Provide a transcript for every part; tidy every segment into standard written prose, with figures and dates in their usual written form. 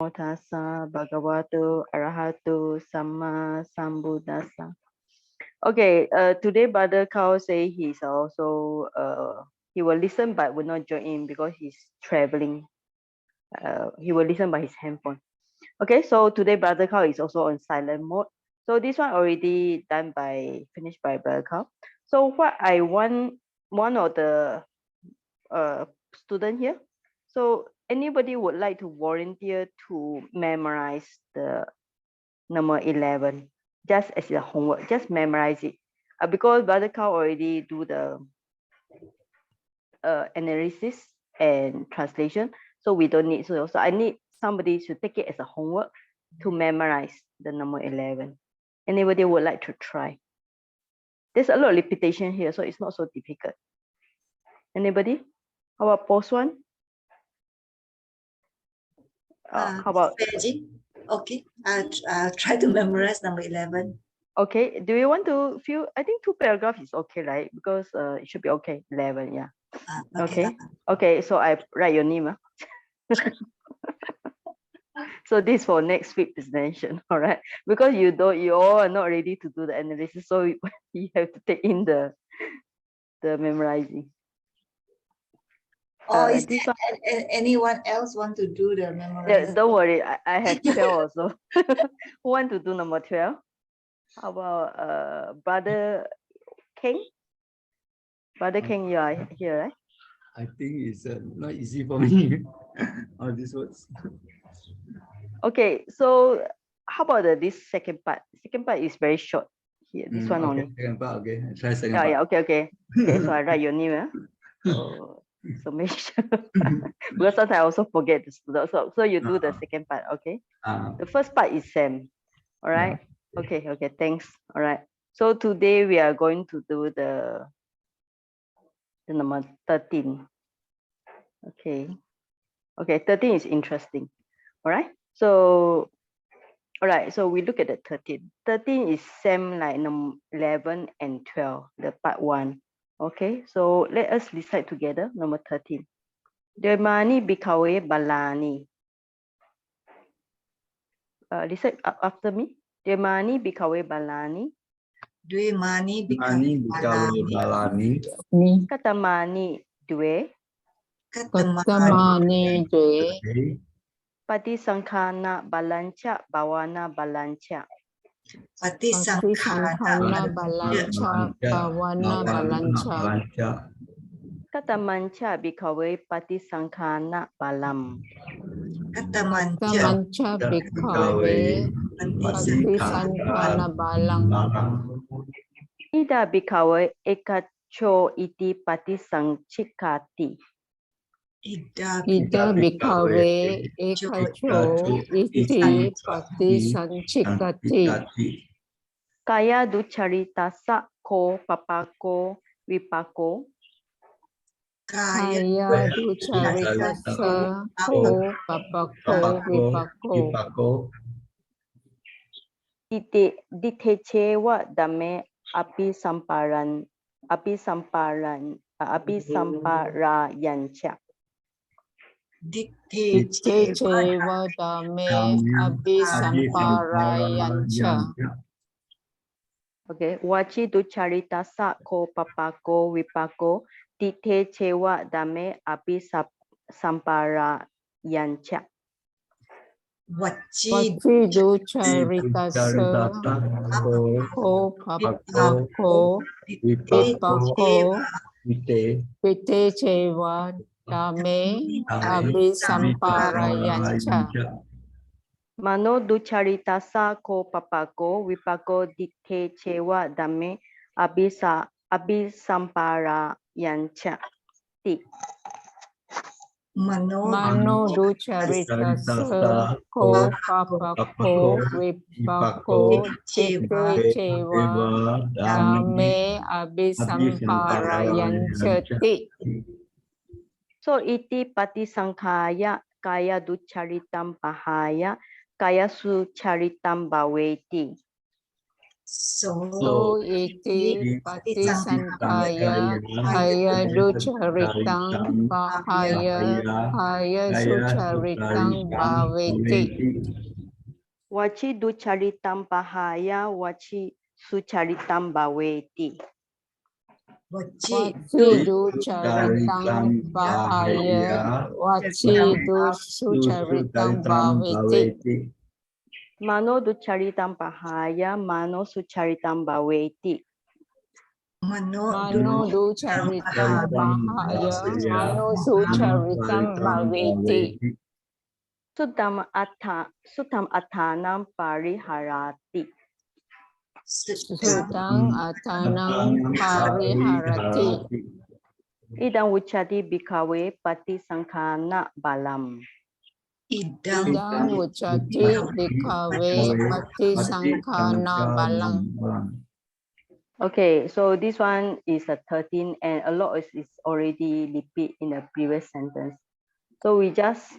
Tassa Bhagavato Arahato Samma Sambuddhassa. Okay, today Brother Kao say he's also he will listen but will not join in because he's traveling. He will listen by his handphone. Okay, so today Brother Kao is also on silent mode. So this one already finished by Brother Kao. So what I want one of the student here. So anybody would like to volunteer to memorize the number 11 just as the homework, just memorize it. Because Brother Kao already do the analysis and translation, so we don't need. So I need somebody to take it as a homework to memorize the number 11. Anybody would like to try? There's a lot of repetition here, so it's not so difficult. Anybody? How about post one? How about okay, I'll try to memorize number 11. Okay, do you want to feel? I think 2 paragraphs is okay, right? Because it should be okay. 11, yeah. Okay. Okay, so I write your name. So this for next week presentation, all right? Because you all are not ready to do the analysis, so you have to take in the memorizing. Is this anyone else want to do the memorizing? Yeah, don't worry, I have 12 also. Who want to do number 12? How about Brother King? Brother King, you are here, right? I think it's not easy for me. All these words. Okay, so how about this second part? Second part is very short here. This one okay, only. Second part, okay. Try second part. Yeah, okay. Okay, so I write your name. So make sure. Because sometimes I also forget the student. So you do the second part, okay? The first part is Sam. All right. Okay, thanks. All right. So today we are going to do the number 13. Okay. Okay, 13 is interesting. All right. So all right, so we look at the 13. 13 is same like number 11 and 12, the part 1. Okay, so let us recite together number 13. Dhamani bhikkhave balani. Recite after me. Dhamani bhikkhave balani. Dhamani bhikkhave balani. Katamani dwe. Katamani dwe. Patisankhana balancha bhawana balancha. Patisankhana balancha bhawana balancha. Katamancha bhikkhave patisankhana balam. Katamancha bhikkhave patisankhana balang. Ida bhikkhave ekacho iti patisanchikati. Ida bhikkhave ekacho iti patisanchikati. Kaya ducharitasa ko papako vipako. Kaya ducharitasa ko papako vipako. Ditecewa dame apisamparayancha. Ditecewa dame apisamparayancha. Okay, wachi ducharitasa ko papako vipako. Ditecewa dame apisamparayancha. Wachi ducharitasa ko papako vipako. Ditecewa dame apisamparayancha. Mano ducharitasa ko papako vipako ditecewa dame apisamparayancha. Mano ducharitasa ko papako vipako ditecewa dame apisamparayancha. So iti patisankhaya kaya ducharitam pahaya kaya sucharitam bhaveti. So iti patisankaya haya ducharitang bahaya haya sucharitang bhaveti. Wachi ducharitam pahaya, wachi sucharitam bhaveti. Wachi ducharitang bahaya wachi ducharitang bhaveti. Mano ducharitam pahaya, mano sucharitam bhaveti. Mano ducharitang bahaya mano sucharitam bhaveti. Sutam athanam pariharati. Sutang atanang pariharati. Idam uchati bhikkhave patisankhana balam. Idang wuchati bhikkhave patisankhana balang. Okay, so this one is a 13 and a lot is already repeat in the previous sentence. So we just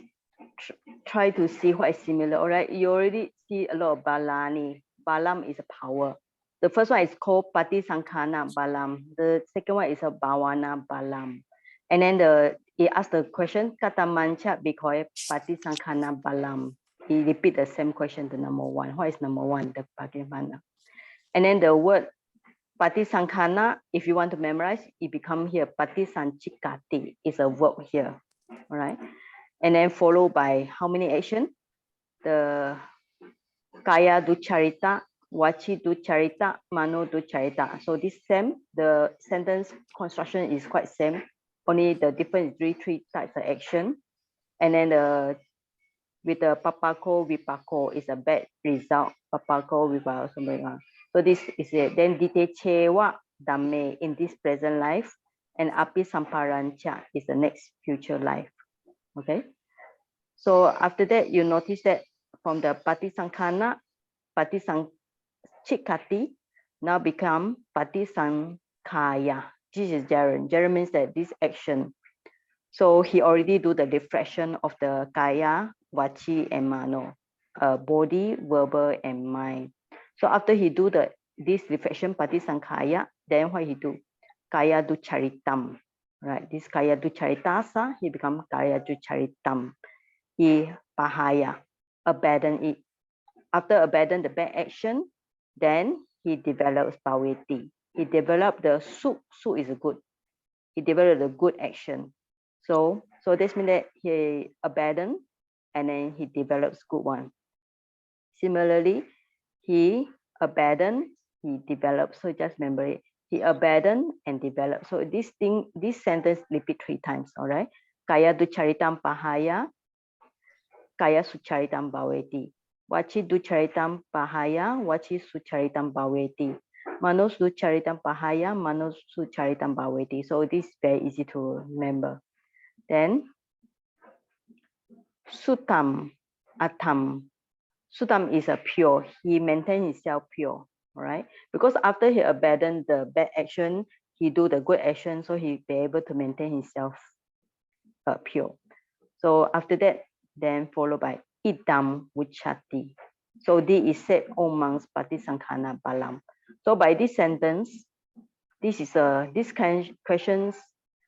try to see what is similar. All right, you already see a lot of balani. Balam is a power. The first one is called Patisankhana Balam. The second one is a Bhavana Balam. And then he asked the question, Katamancha Bhikkhave Patisankhana Balam. He repeat the same question to number one. What is number one? The Bhagavana. And then the word Patisankhana, if you want to memorize, it become here Patisanchikati. Is a verb here. All right. And then followed by how many action? The Kaya Ducharita, Vachi Ducharita, Mano Ducharita. So this same, the sentence construction is quite same. Only the difference is three types of action. And then with the Papako, Vipako is a bad result. Papako, Vipako, something like that. So this is it. Then Dite Chewa Dame in this present life. And Api Samparancha is the next future life. Okay. So after that, you notice that from the Patisankhana, Patisanchikati now become Patisankhaya. This is Jaren. Jaren means that this action. So he already do the reflection of the Kaya, Vachi, and Mano, body, verbal, and mind. So after he do this reflection, Patisankhaya, then what he do? Kaya Ducharitam. Right? This Kaya Ducharitasa, he become Kaya Ducharitam. He pahaya, abandon it. After abandon the bad action, then he develops bhaveti. He developed the su is a good. He developed the good action. So this means that he abandoned and then he develops good one. Similarly, he abandoned, he developed. So just remember it. He abandoned and developed. So this sentence repeat 3 times. All right. Kaya ducharitam pahaya. Kaya sucharitam bhaveti. Vachi ducharitam pahaya, vachi sucharitam bhaveti. Manos ducharitam pahaya, manos sucharitam bhaveti. So this is very easy to remember. Then sutam, atam. Sutam is a pure. He maintains himself pure. All right. Because after he abandoned the bad action, he do the good action, so he be able to maintain himself pure. So after that, then followed by idam vuchati. So this is said amongst patisankhana balam. So by this sentence, this is this kind of questions,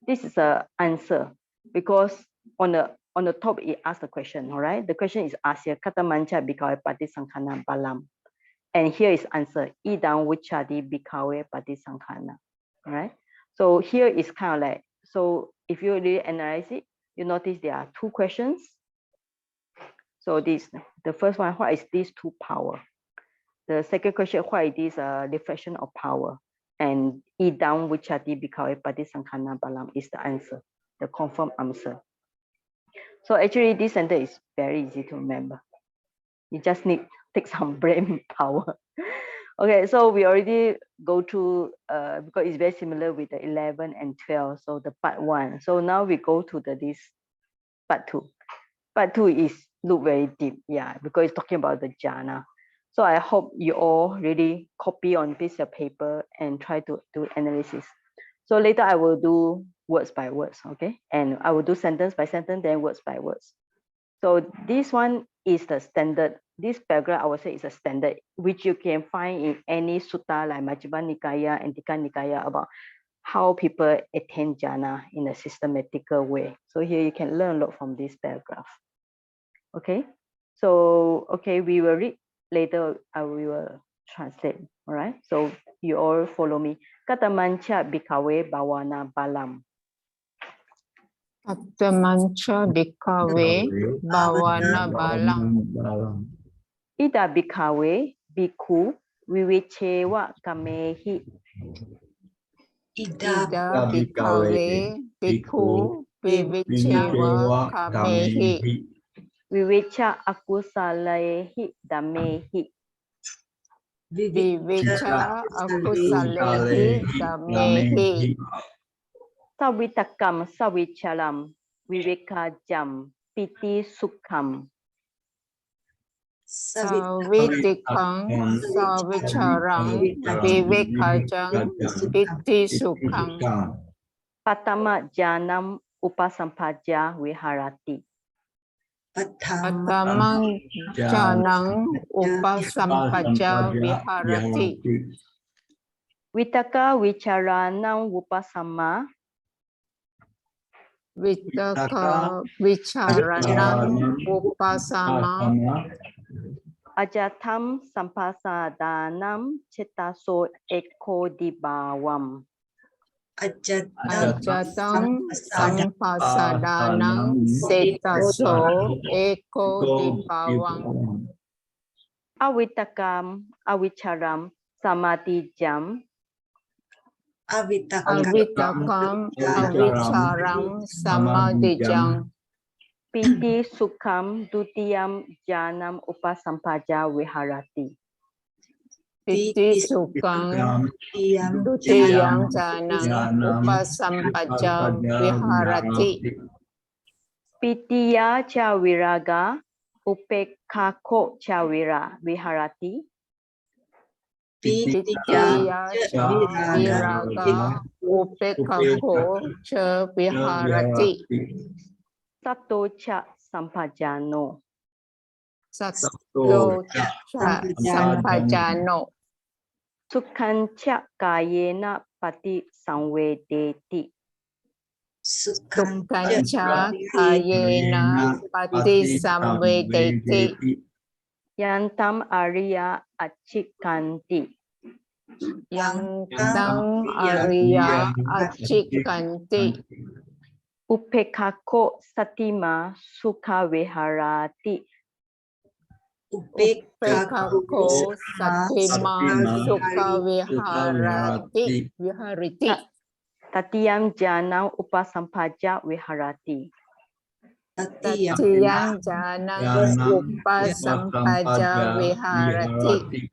this is a answer, because on the top it asks the question. All right, the question is asked here, katamancha bhikkhave patisankhana balam, and here is answer, idam vuchati bhikkhave patisankhana. All right, so here is kind of like, so if you really analyze it, you notice there are 2 questions. So the first one, what is this 2 power? The second question, what is this reflection of power? And idam vichati bhikkhave patisankhana balam is the answer, the confirmed answer. So actually this sentence is very easy to remember. You just need to take some brain power. Okay, so we already go through because it's very similar with the 11 and 12. So the part 1. So now we go to this part 2. Part 2 is look very deep, yeah, because it's talking about the jhana. So I hope you all really copy on piece of paper and try to do analysis. So later I will do words by words, okay? And I will do sentence by sentence, then words by words. So this one is the standard. This paragraph I would say is a standard, which you can find in any sutta like Majjhima Nikaya and Tika Nikaya about how people attain jhana in a systematical way. So here you can learn a lot from this paragraph. Okay, so okay, we will read later. We will translate. All right, so you all follow me. Katamancha bhikkhave bhavana balam. Atamancha bhikkhave bhavana balam. Ida bhikkhave bhikkhu vivicheva kamehi. Ida Ida bhikkhave bhikkhu vivicheva kamehi. Vivecha akusalehi damehi. Vivecha akusalehi damehi. Savitakam savichalam vivekajam piti sukham. Savitikam savicharam vivekajam piti sukham. Patama janam upasampaja viharati. Atamang janang upasampaja viharati. Vitaka vicharanam upasama. Vitaka vicharanam upasama. Ajatam sampasadanam cetaso ekodibawam. Ajatam sampasadanang setaso eko dibawang. Avitakam avicharam samadijam. Avitakam avicharam samadijang. Piti sukham dutiyam janam upasampaja viharati. Piti sukang dutiyang janang upasampaja viharati. Pitiya cha viraga upekkhako cha viharati. Pitiya cha viraga upekkhako cha viharati. Sato cha sampajano. Sato cha sampajano. Sukhancha kayena pati samvedeti. Dukancha kayena pati samvedeti. Yantam arya achikanti. Yang tang arya achikanti. Upekkhako satima sukha viharati. Upekkhako satima sukha viharati. Tatiyam janam upasampaja viharati. Tatiyang janang upasampaja viharati.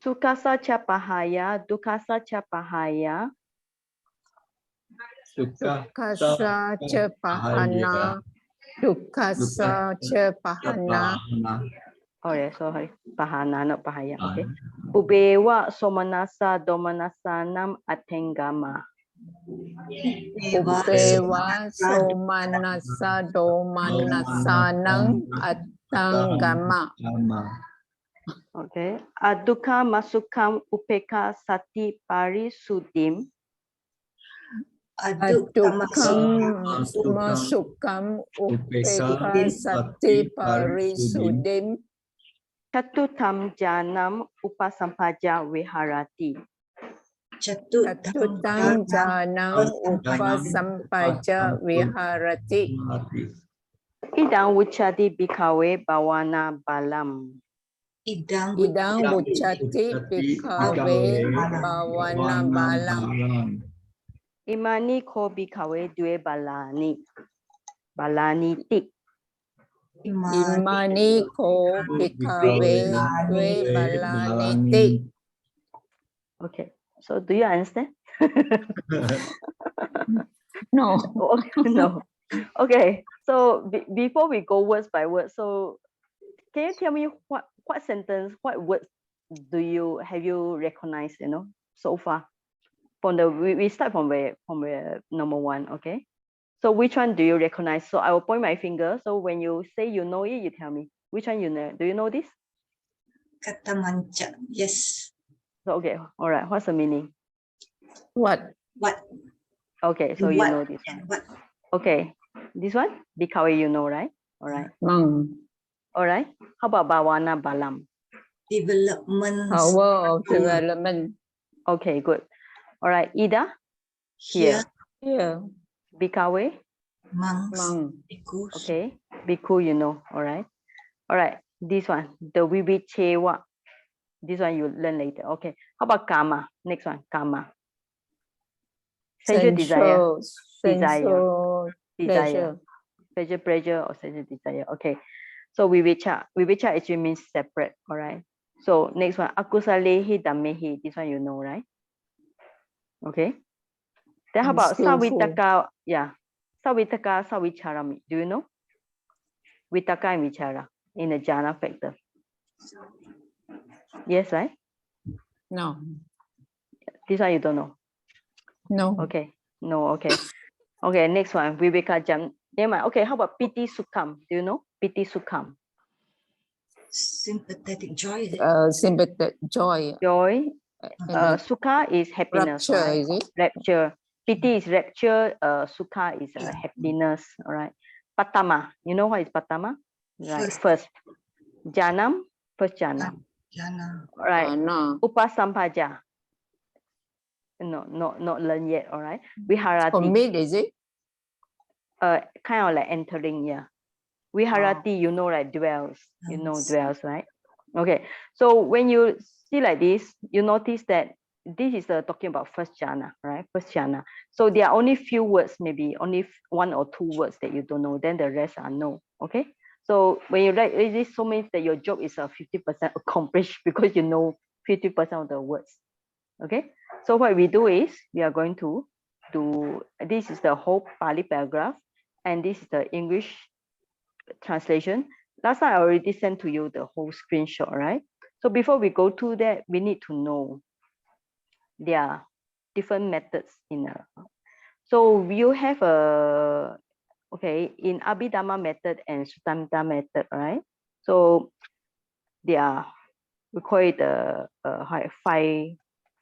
Sukasa cha pahaya, dukasa cha pahaya. Dukasa cha pahana. Dukasa cha pahana. Oh yeah, sorry. Pahana, not pahaya. Okay. Ubewa somanasa domanasanam atengama. Upewa somanasa domanasanang attanggama. Okay. Aduka masukam upeka sati parisudim. Adukam masukam upeka sati parisudim. Chatutam janam upasampaja viharati. Chatutam janang upasampaja viharati. Idang wuchati bhikkhave bhavana balam. Idang Wuchati bhikkhave bhavana balam. Imani ko bhikkhave dve balani. Balani tik. Imani ko bhikkhave dve balani tik. Okay. So do you understand? No. No. Okay. So before we go words by word, so can you tell me what sentence, what words have you recognized, so far? From the we start from where number one, okay? So which one do you recognize? So I will point my finger. So when you say you know it, you tell me which one you know. Do you know this? Kata manca. Yes. So okay, all right. What's the meaning? What? What? Okay, so you know this one. What? Okay, this one, Bikawe, you know, right? All right. All right. How about Bawana Balam? Development. Power of development. Okay, good. All right, Ida, Here. Here. Bikawe. Monks. Monk. Bhikkhus. Okay, Bhikkhu, you know. All right. All right, this one, the Vivichewa. This one you learn later. Okay. How about Kama? Next one, Kama. Sensual desire. Sensual Desire. pleasure. Pleasure, or sensual desire. Okay. So Vivicha. Vivicha actually means separate. All right. So next one, Akusalehi Damehi. This one you know, right? Okay. Then how about Unskillful. Savitaka? Yeah. Savitaka, Savicharami. Do you know? Vitaka and Vichara in the Jhana factor. Yes, right? No. This one you don't know. No. Okay. No, okay. Okay, next one. Viveka Jam. Never mind. Okay, how about Piti Sukham? Do you know? Piti Sukham. Sympathetic joy. Sympathetic joy. Joy. And Sukha is happiness, rapture, right? is it? Rapture. Piti is rapture. Sukha is happiness. All right. Patama. You know what is Patama? Right. First. Janam. First Janam. Jhana. All right. No. Upasampaja. No, not learn yet. All right. Viharati. Commit, is it? Kind of like entering. Yeah. Viharati, you know, right? Dwells. You know, dwells, right? Okay. So when you see like this, you notice that this is talking about first jhana, right? First jhana. So there are only few words, maybe only one or two words that you don't know. Then the rest are no. Okay. So when you write this, so means that your job is 50% accomplished because you know 50% of the words. Okay. So what we do is we are going to do, this is the whole Pali paragraph, and this is the English translation. Last time I already sent to you the whole screenshot, right? So before we go to that, we need to know there are different methods in so you have a, okay, in Abhidhamma method and Suttamita method, right? So they are, we call it the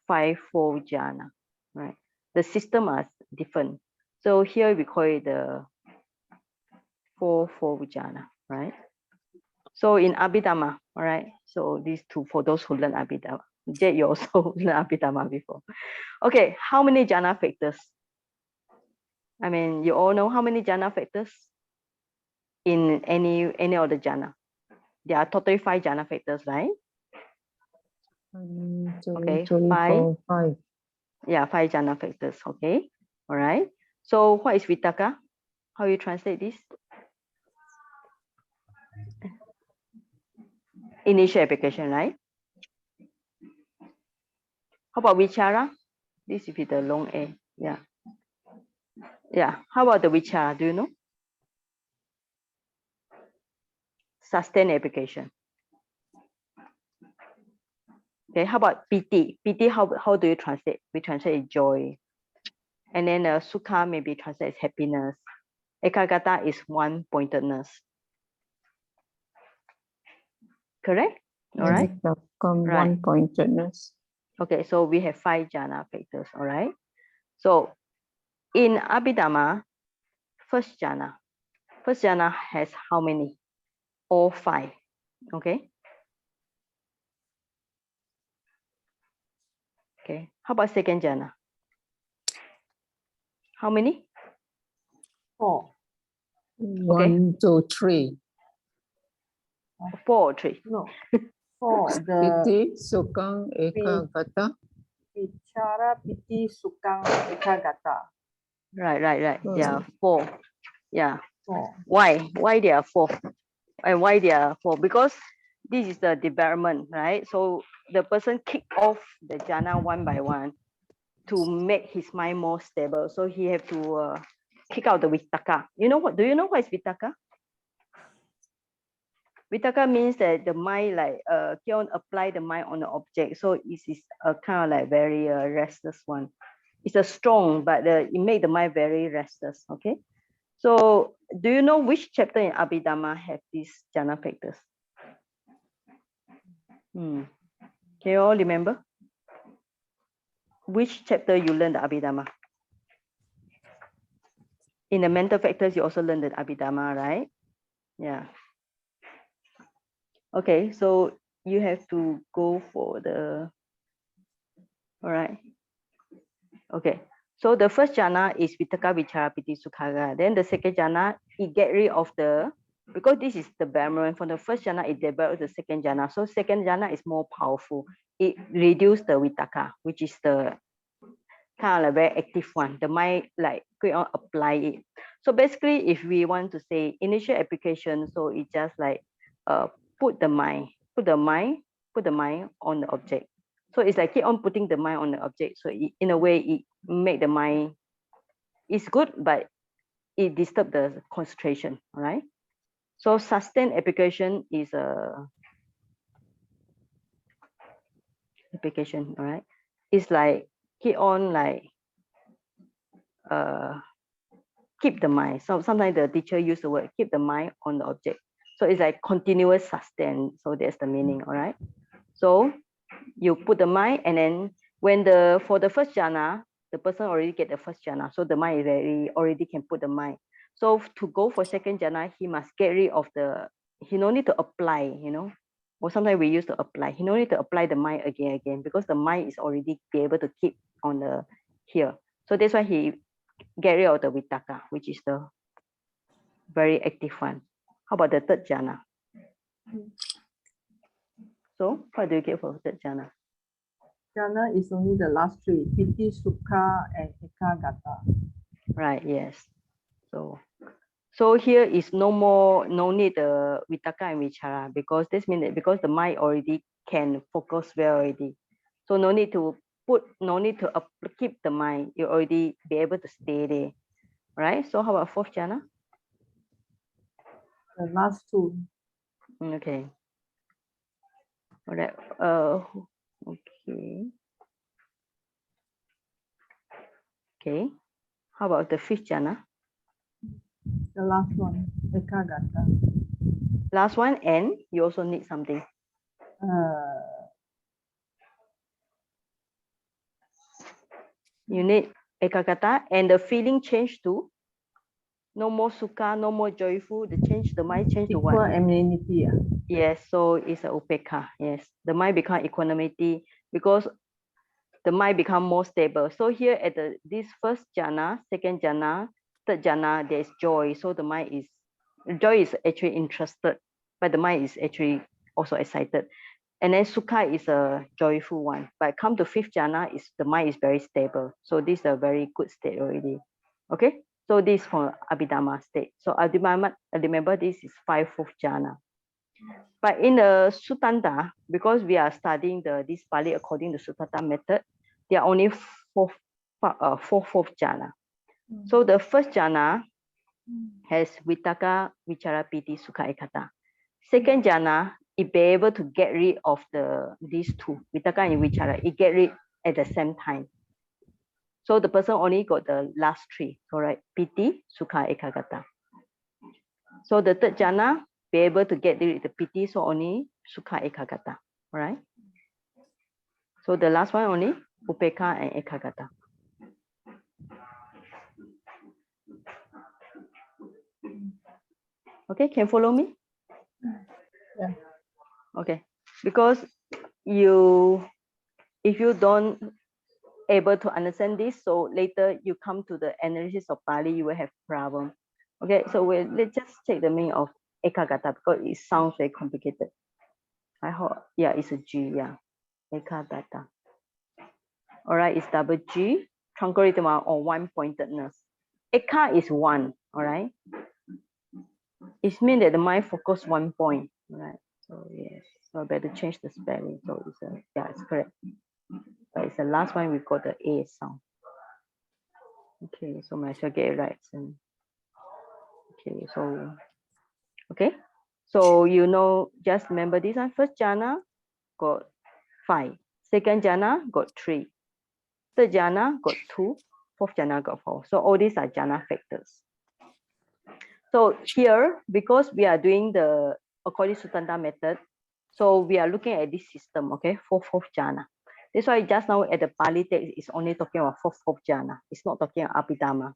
five-fold jhana, right? The system are different. So here we call it the four-fold jhana, right? So in Abhidhamma, all right. So these two, for those who learn Abhidhamma, Jet, you also learn Abhidhamma before. Okay, how many jhana factors? I mean, you all know how many jhana factors in any of the jhana? There are totally 5 jhana factors, right? 1, 2, Okay, 3, 5. 4, 5. Yeah, 5 jhana factors. Okay, all right. So what is vitaka? How you translate this? Initial application, right? How about vichara? This is the long A. Yeah. Yeah. How about the vichara? Do you know? Sustained application. Okay. How about piti? Piti, how do you translate? We translate joy. And then sukha maybe translate as happiness. Ekagata is one-pointedness. Correct? All right. Right. One-pointedness. Okay, so we have 5 jhana factors. All right. So in Abhidhamma, first jhana has how many? All 5. Okay. Okay. How about second jhana? How many? 4. 1, 2, 3. 4 or 3? No. 4. The Piti, Sukang, Ekagata. Vichara, Piti, Sukang, Ekagata. Right. Yeah, 4. Yeah. 4. Why? Why there are 4? And why there are 4? Because this is the development, right? So the person kick off the jhana one by one to make his mind more stable. So he have to kick out the vitaka. You know what? Do you know what is vitaka? Vitaka means that the mind like keep on apply the mind on the object. So it is a kind of like very restless one. It's a strong, but it make the mind very restless. Okay. So do you know which chapter in Abhidhamma have these jhana factors? Can you all remember? Which chapter you learned the Abhidhamma? In the mental factors, you also learned the Abhidhamma, right? Yeah. Okay, so you have to go for the, all right. Okay, so the first jhana is Vitakka Vichara Piti Sukha. Then the second jhana, it get rid of the, because this is the Brahman, from the first jhana, it develops the second jhana. So second jhana is more powerful. It reduces the Vitakka, which is the kind of a very active one. The mind like go on apply it. So basically, if we want to say initial application, so it just like put the mind on the object. So it's like keep on putting the mind on the object. So it, in a way, it make the mind, it's good, but it disturb the concentration. All right. So sustained application is a application. All right. It's like keep on like keep the mind. So sometimes the teacher use the word keep the mind on the object. So it's like continuous sustain. So that's the meaning. All right. So you put the mind, and then when the for the first jhana, the person already get the first jhana. So the mind is already can put the mind. So to go for second jhana, he must get rid of the, he no need to apply, you know. Or sometimes we used to apply. He no need to apply the mind again, because the mind is already be able to keep on the here. So that's why he get rid of the Vitakka, which is the very active one. How about the third jhana? So what do you get for third jhana? Jhana is only the last three, Piti, Sukha, and Ekagata. Right, yes. So here is no need the Vitakka and Vichara, because this means that because the mind already can focus well already. So no need to keep the mind. You already be able to stay there. Right? So how about fourth jhana? The last two. Okay. All right. Okay. Okay. How about the fifth jhana? The last one, Ekagata. Last one, and you also need something. You need ekagata, and the feeling change to no more sukha, no more joyful. The mind change to Equal what? amenity. Yes, so it's a upekha. Yes, the mind become equanimity because the mind become more stable. So here at this first jhana, second jhana, third jhana, there is joy. So the mind is, joy is actually interested, but the mind is actually also excited. And then sukha is a joyful one. But come to fifth jhana, is the mind is very stable. So this is a very good state already. Okay, so this is for Abhidhamma state. So Abhidhamma, remember this is fourth jhana. But in the Sutanta, because we are studying this Pali according to Sutanta method, there are only fourth jhana. So the first jhana has Vitakka, Vichara, Piti, Sukha, Ekata. Second jhana, it be able to get rid of these two, Vitakka and Vichara. It get rid at the same time. So the person only got the last three, correct? Piti, Sukha, Ekagata. So the third jhana, be able to get rid of the piti, so only sukha ekagata, all right? So the last one only upekha and ekagata. Okay, can you follow me? Yeah. Okay, because if you don't able to understand this, so later you come to the analysis of Pali, you will have problem. Okay, so let's just take the meaning of ekagata because it sounds very complicated. I hope, yeah, it's a G, yeah, ekagata. All right, it's double G, tranquilitama or one-pointedness. Eka is one, all right? It means that the mind focus one point, all right? So yes, so I better change the spelling. So it's yeah, it's correct. But it's the last one we got the A sound. Okay, so might as well get it right. Okay, so okay. So you know, just remember this one. First jhana got 5. Second jhana got 3. Third jhana got 2. Fourth jhana got 4. So all these are jhana factors. So here, because we are doing the according to Sutanta method, so we are looking at this system, okay, fourth jhana. That's why just now at the Pali text is only talking about fourth jhana. It's not talking about Abhidhamma.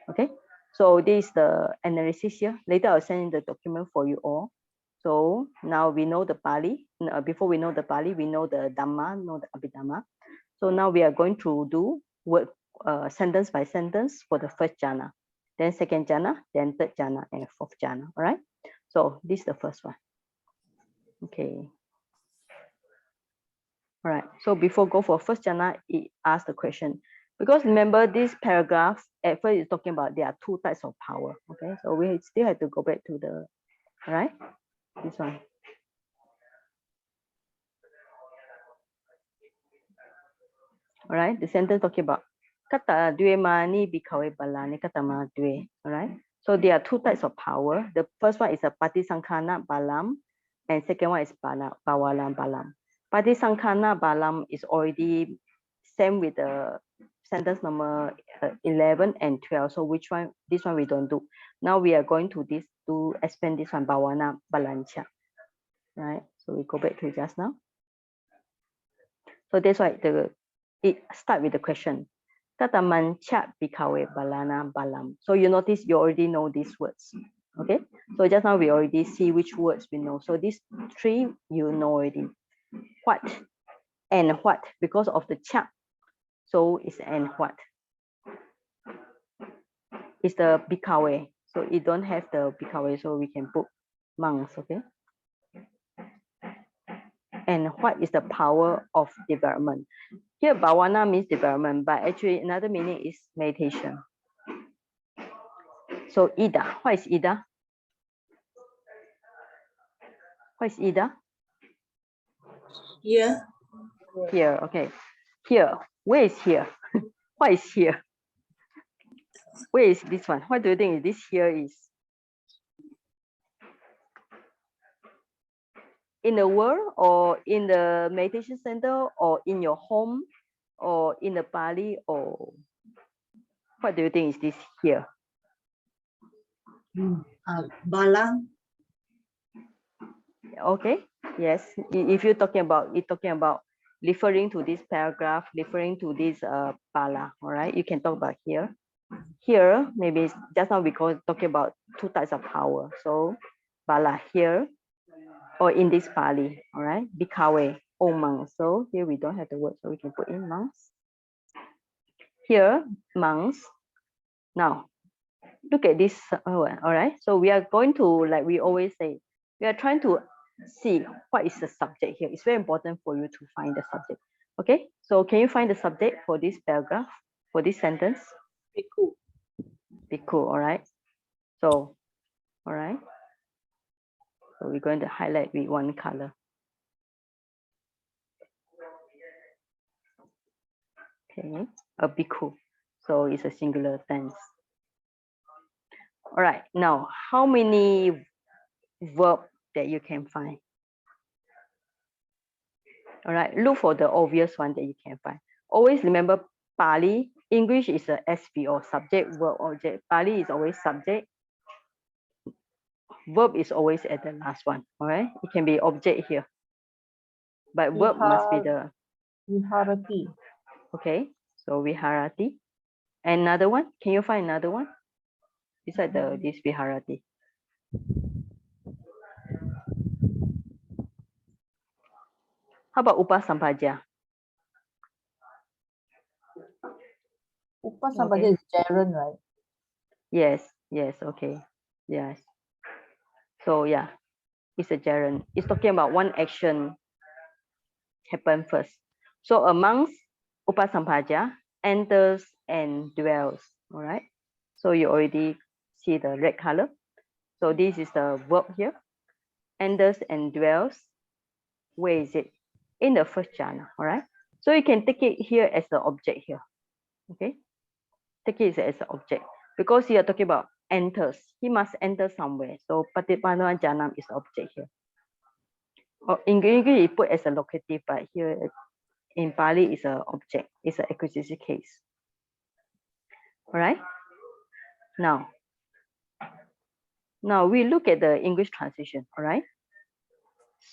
Okay, so this is the analysis here. Later I'll send in the document for you all. So now we know the Pali. Before we know the Pali, we know the Dhamma, know the Abhidhamma. So now we are going to do word sentence by sentence for the first jhana, then second jhana, then third jhana, and fourth jhana. All right. So this is the first one. Okay. All right. So before go for first jhana, it asks the question, because remember this paragraph at first is talking about there are two types of power. Okay. So we still have to go back to the, all right, this one. All right. The sentence talking about kata due mani bikawe balani kata ma due. All right. So there are two types of power. The first one is a patisankhana balam, and second one is bawalam balam. Patisankhana balam is already same with the sentence number 11 and 12. So which one? This one we don't do. Now we are going to this to expand this one bawana balancha. Right. So we go back to just now. So that's why it start with the question. Kata mancha bikawe balana balam. So you notice you already know these words. Okay. So just now we already see which words we know. So these three you know already. What and what, because of the cha. So it's and what. It's the bikawe. So it don't have the bikawe, so we can put monks. Okay. And what is the power of development? Here, bhavana means development, but actually another meaning is meditation. So Ida, what is Ida? What is Ida? Here. Here, okay. Here, where is here? What is here? Where is this one? What do you think this here is? In the world, or in the meditation center, or in your home, or in the Pali, or what do you think is this here? Balang. Okay, yes. If you're talking about referring to this paragraph, referring to this pala, all right, you can talk about here. Here, maybe just now we talking about two types of power. So bala here, or in this pali, all right, bikawe, or monks. So here we don't have the word, so we can put in monks. Here, monks. Now, look at this one, all right. So we are going to, like we always say, we are trying to see what is the subject here. It's very important for you to find the subject. Okay, so can you find the subject for this paragraph, for this sentence? Bhikkhu. Bhikkhu, all right. So, all right. So we're going to highlight with one color. Okay, a bhikkhu. So it's a singular tense. All right, now how many verb that you can find? All right, look for the obvious one that you can find. Always remember Pali, English is a SVO, subject, verb, object. Pali is always subject. Verb is always at the last one. All right, it can be object here, but verb must be the Viharati. okay. So viharati. Another one, can you find another one beside this viharati? How about upasampaja? Upasampaja is Jaren, right? Yes, yes, okay, yes. So yeah, it's a gerund. It's talking about one action happen first. So amongst upasampaja enters and dwells. All right. So you already see the red color. So this is the verb here. Enters and dwells. Where is it? In the first jhana. All right. So you can take it here as the object here. Okay. Take it as an object because you are talking about enters. He must enter somewhere. So Patipana Janam is object here. Or in English, you put as a locative, but here in Pali is an object. It's an acquisition case. All right. Now, Now we look at the English translation, all right?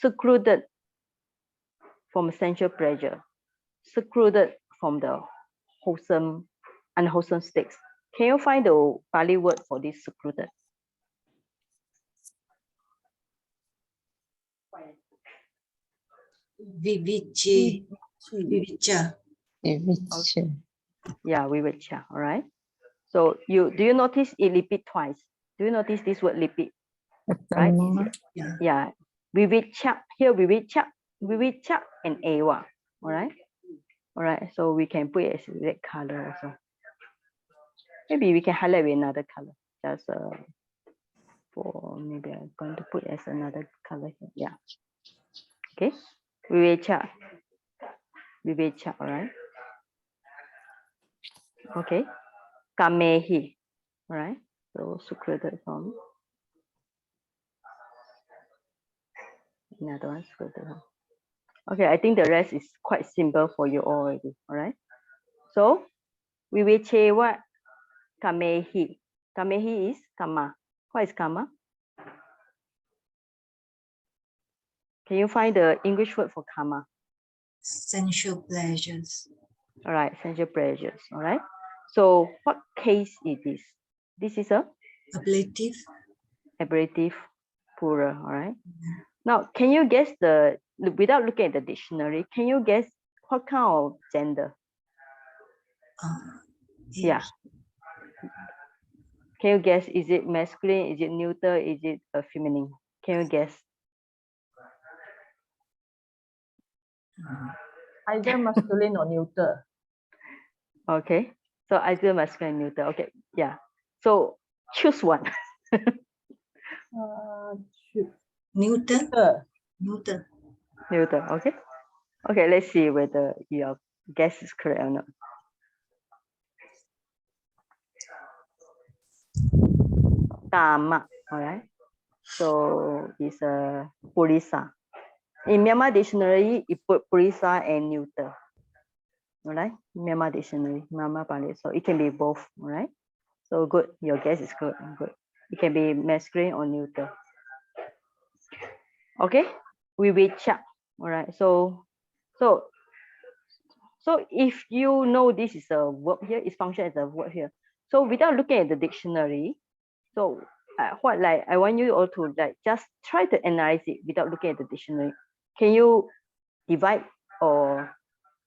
Secluded from sensual pleasure, secluded from the wholesome, unwholesome states. Can you find the Pali word for this secluded? Vivichi. Vivicha. Vivicha. Yeah, vivicha, all right? So do you notice it repeat twice? Do you notice this word repeat? Right? Atama. Yeah. Yeah, vivicha, here vivicha and eva, all right? All right, so we can put it as red color also. Maybe we can highlight with another color. Just for maybe I'm going to put as another color here. Yeah. Okay. Vivecha. Vivecha, all right. Okay. Kamehi. All right. So secluded from another one secluded from. Okay, I think the rest is quite simple for you already. All right. So Vivechewa Kamehi. Kamehi is kama. What is kama? Can you find the English word for kama? Sensual pleasures. All right, sensual pleasures. All right. So what case is this? This is a Ablative. ablative plural. All right. Now, can you guess without looking at the dictionary, can you guess what kind of gender? Yeah. Can you guess? Is it masculine? Is it neuter? Is it feminine? Can you guess? Either masculine or neuter. Okay. So either masculine, neuter. Okay. Yeah. So choose one. Should Newton. neuter. Newton. Neuter. Okay. Okay. Let's see whether your guess is correct or not. Kama. All right. So it's a purisa. In Myanmar dictionary, it put purisa and neuter. All right. Myanmar dictionary, Myanmar Pali. So it can be both. All right. So good. Your guess is good. Good. It can be masculine or neuter. Okay. We will check. All right. So if you know this is a verb here, it's function as a verb here. So without looking at the dictionary, so what like I want you all to like just try to analyze it without looking at the dictionary. Can you divide or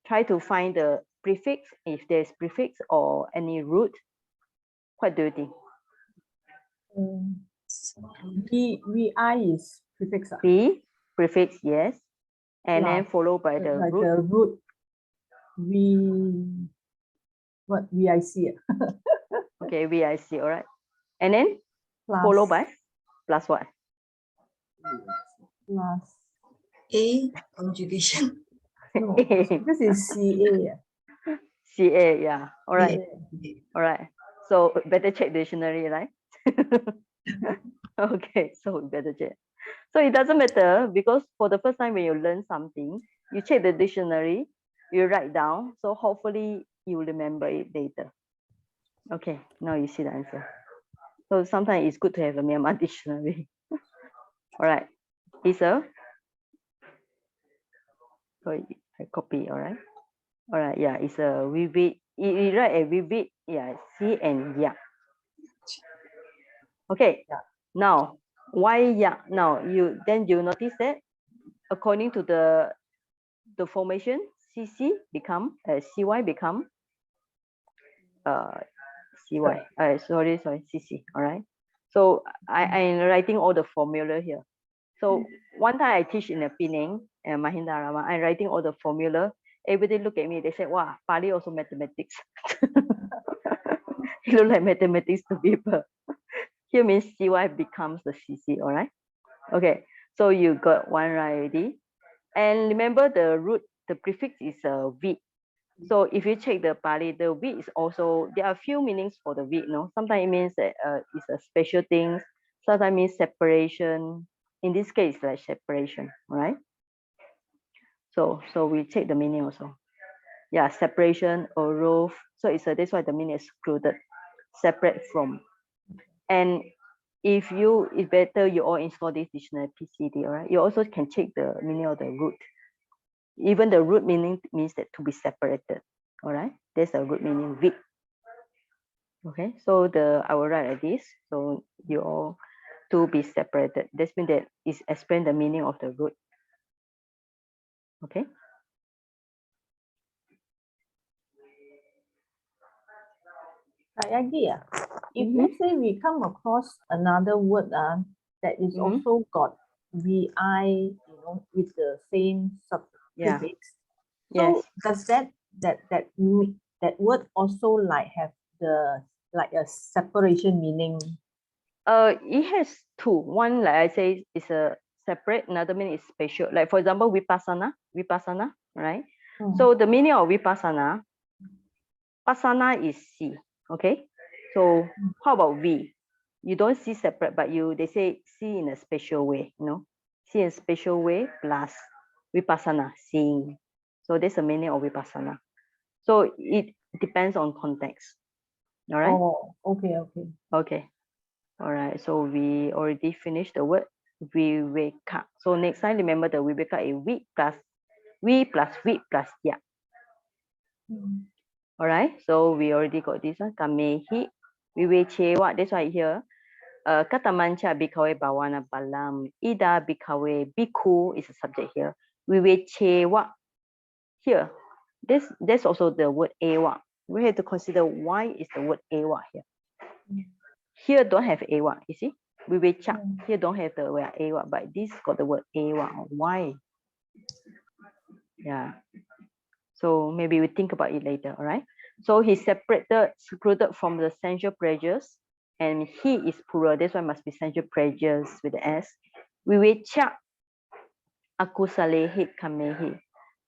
try to find the prefix if there's prefix or any root? What do you think? VI is prefix. B prefix, yes, and then Plus, followed by the like root. the root. VIC. Okay, VIC, all right, and then Plus, followed by plus what? plus. A. Conjugation. No, this is CA. CA, yeah, all right. Yeah. All right. So better check dictionary, right? Okay, so better check. So it doesn't matter because for the first time when you learn something, you check the dictionary, you write down. So hopefully you remember it later. Okay, now you see the answer. So sometimes it's good to have a Myanmar dictionary. All right. It's a, so I copy, all right. All right, yeah, it's a vivid. You write a vivid, yeah, C and yeah. Okay, Yeah. now why yeah? Now you notice that according to the formation, CC become CY become CY. Sorry, CC. All right. So I'm writing all the formula here. So one time I teach in a Penang and Mahindarama, I'm writing all the formula. Everybody look at me, they said, wow, Pali also mathematics. It look like mathematics to people. Here means CY becomes the CC, all right? Okay, so you got one right already. And remember the root, the prefix is a V. So if you check the Pali, the V is also, there are a few meanings for the V, no? Sometimes it means that it's a special thing. Sometimes it means separation. In this case, like separation, right? So we check the meaning also. Yeah, separation or roof. So it's that's why the meaning is excluded, separate from. And if you, it's better you all install this dictionary PCD, all right? You also can check the meaning of the root. Even the root meaning means that to be separated, all right? That's the root meaning, vit. Okay, so I will write like this. So you all to be separated. This means that is explain the meaning of the root. Okay. Idea. If Mhm. let's say we come across another word that is Mhm. also got vi, with the same Yeah. prefix. Yes. So does that word also like have the like a separation meaning? It has two. One, like I say, is a separate. Another meaning is special. Like for example, vipassana, right? So the meaning of vipassana, pasana is see. Okay. So how about vi? You don't see separate, but they say see in a special way. See in a special way plus vipassana, seeing. So that's the meaning of vipassana. So it depends on context. All right. Oh, okay. Okay. All right, so we already finished the word viveka. So next time, remember the viveka is we plus ya. All right, so we already got this one. Kamehi, vivechewa. That's why here. Katamancha bikawe bawana balam. Ida bikawe biku is a subject here. Vivechewa. Here, that's also the word ewa. We have to consider why is the word ewa here. Here don't have ewa, you see? We will check. Here don't have the word ewa, but this got the word ewa. Why? Yeah. So maybe we think about it later, all right? So he secluded from the sensual pleasures, and he is plural. That's why must be sensual pleasures with the S. We will check akusalehi kamehi.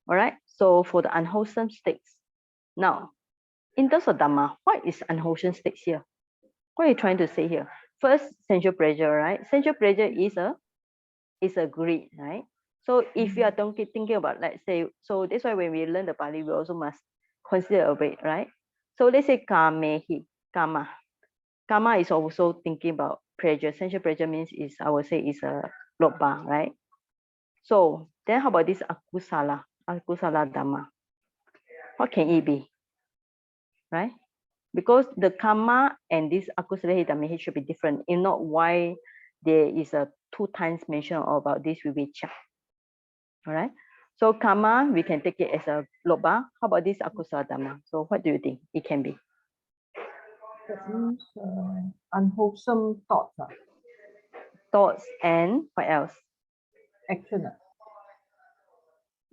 All right. So for the unwholesome states. Now, in terms of Dhamma, what is unwholesome states here? What are you trying to say here? First, sensual pleasure, right? Sensual pleasure is a greed, right? So if you are thinking about, let's say, so that's why when we learn the Pali, we also must consider a bit, right? So let's say kamehi, kama. Kama is also thinking about pleasure. Sensual pleasure means I would say is a lobha, right? So then how about this akusala dhamma? What can it be? Right? Because the karma and this akusala dhamma should be different. If not, why there is a 2 times mention about this viveka? All right. So karma, we can take it as a lobha. How about this akusala dhamma? So what do you think it can be? That means unwholesome thoughts, Thoughts and what else? action.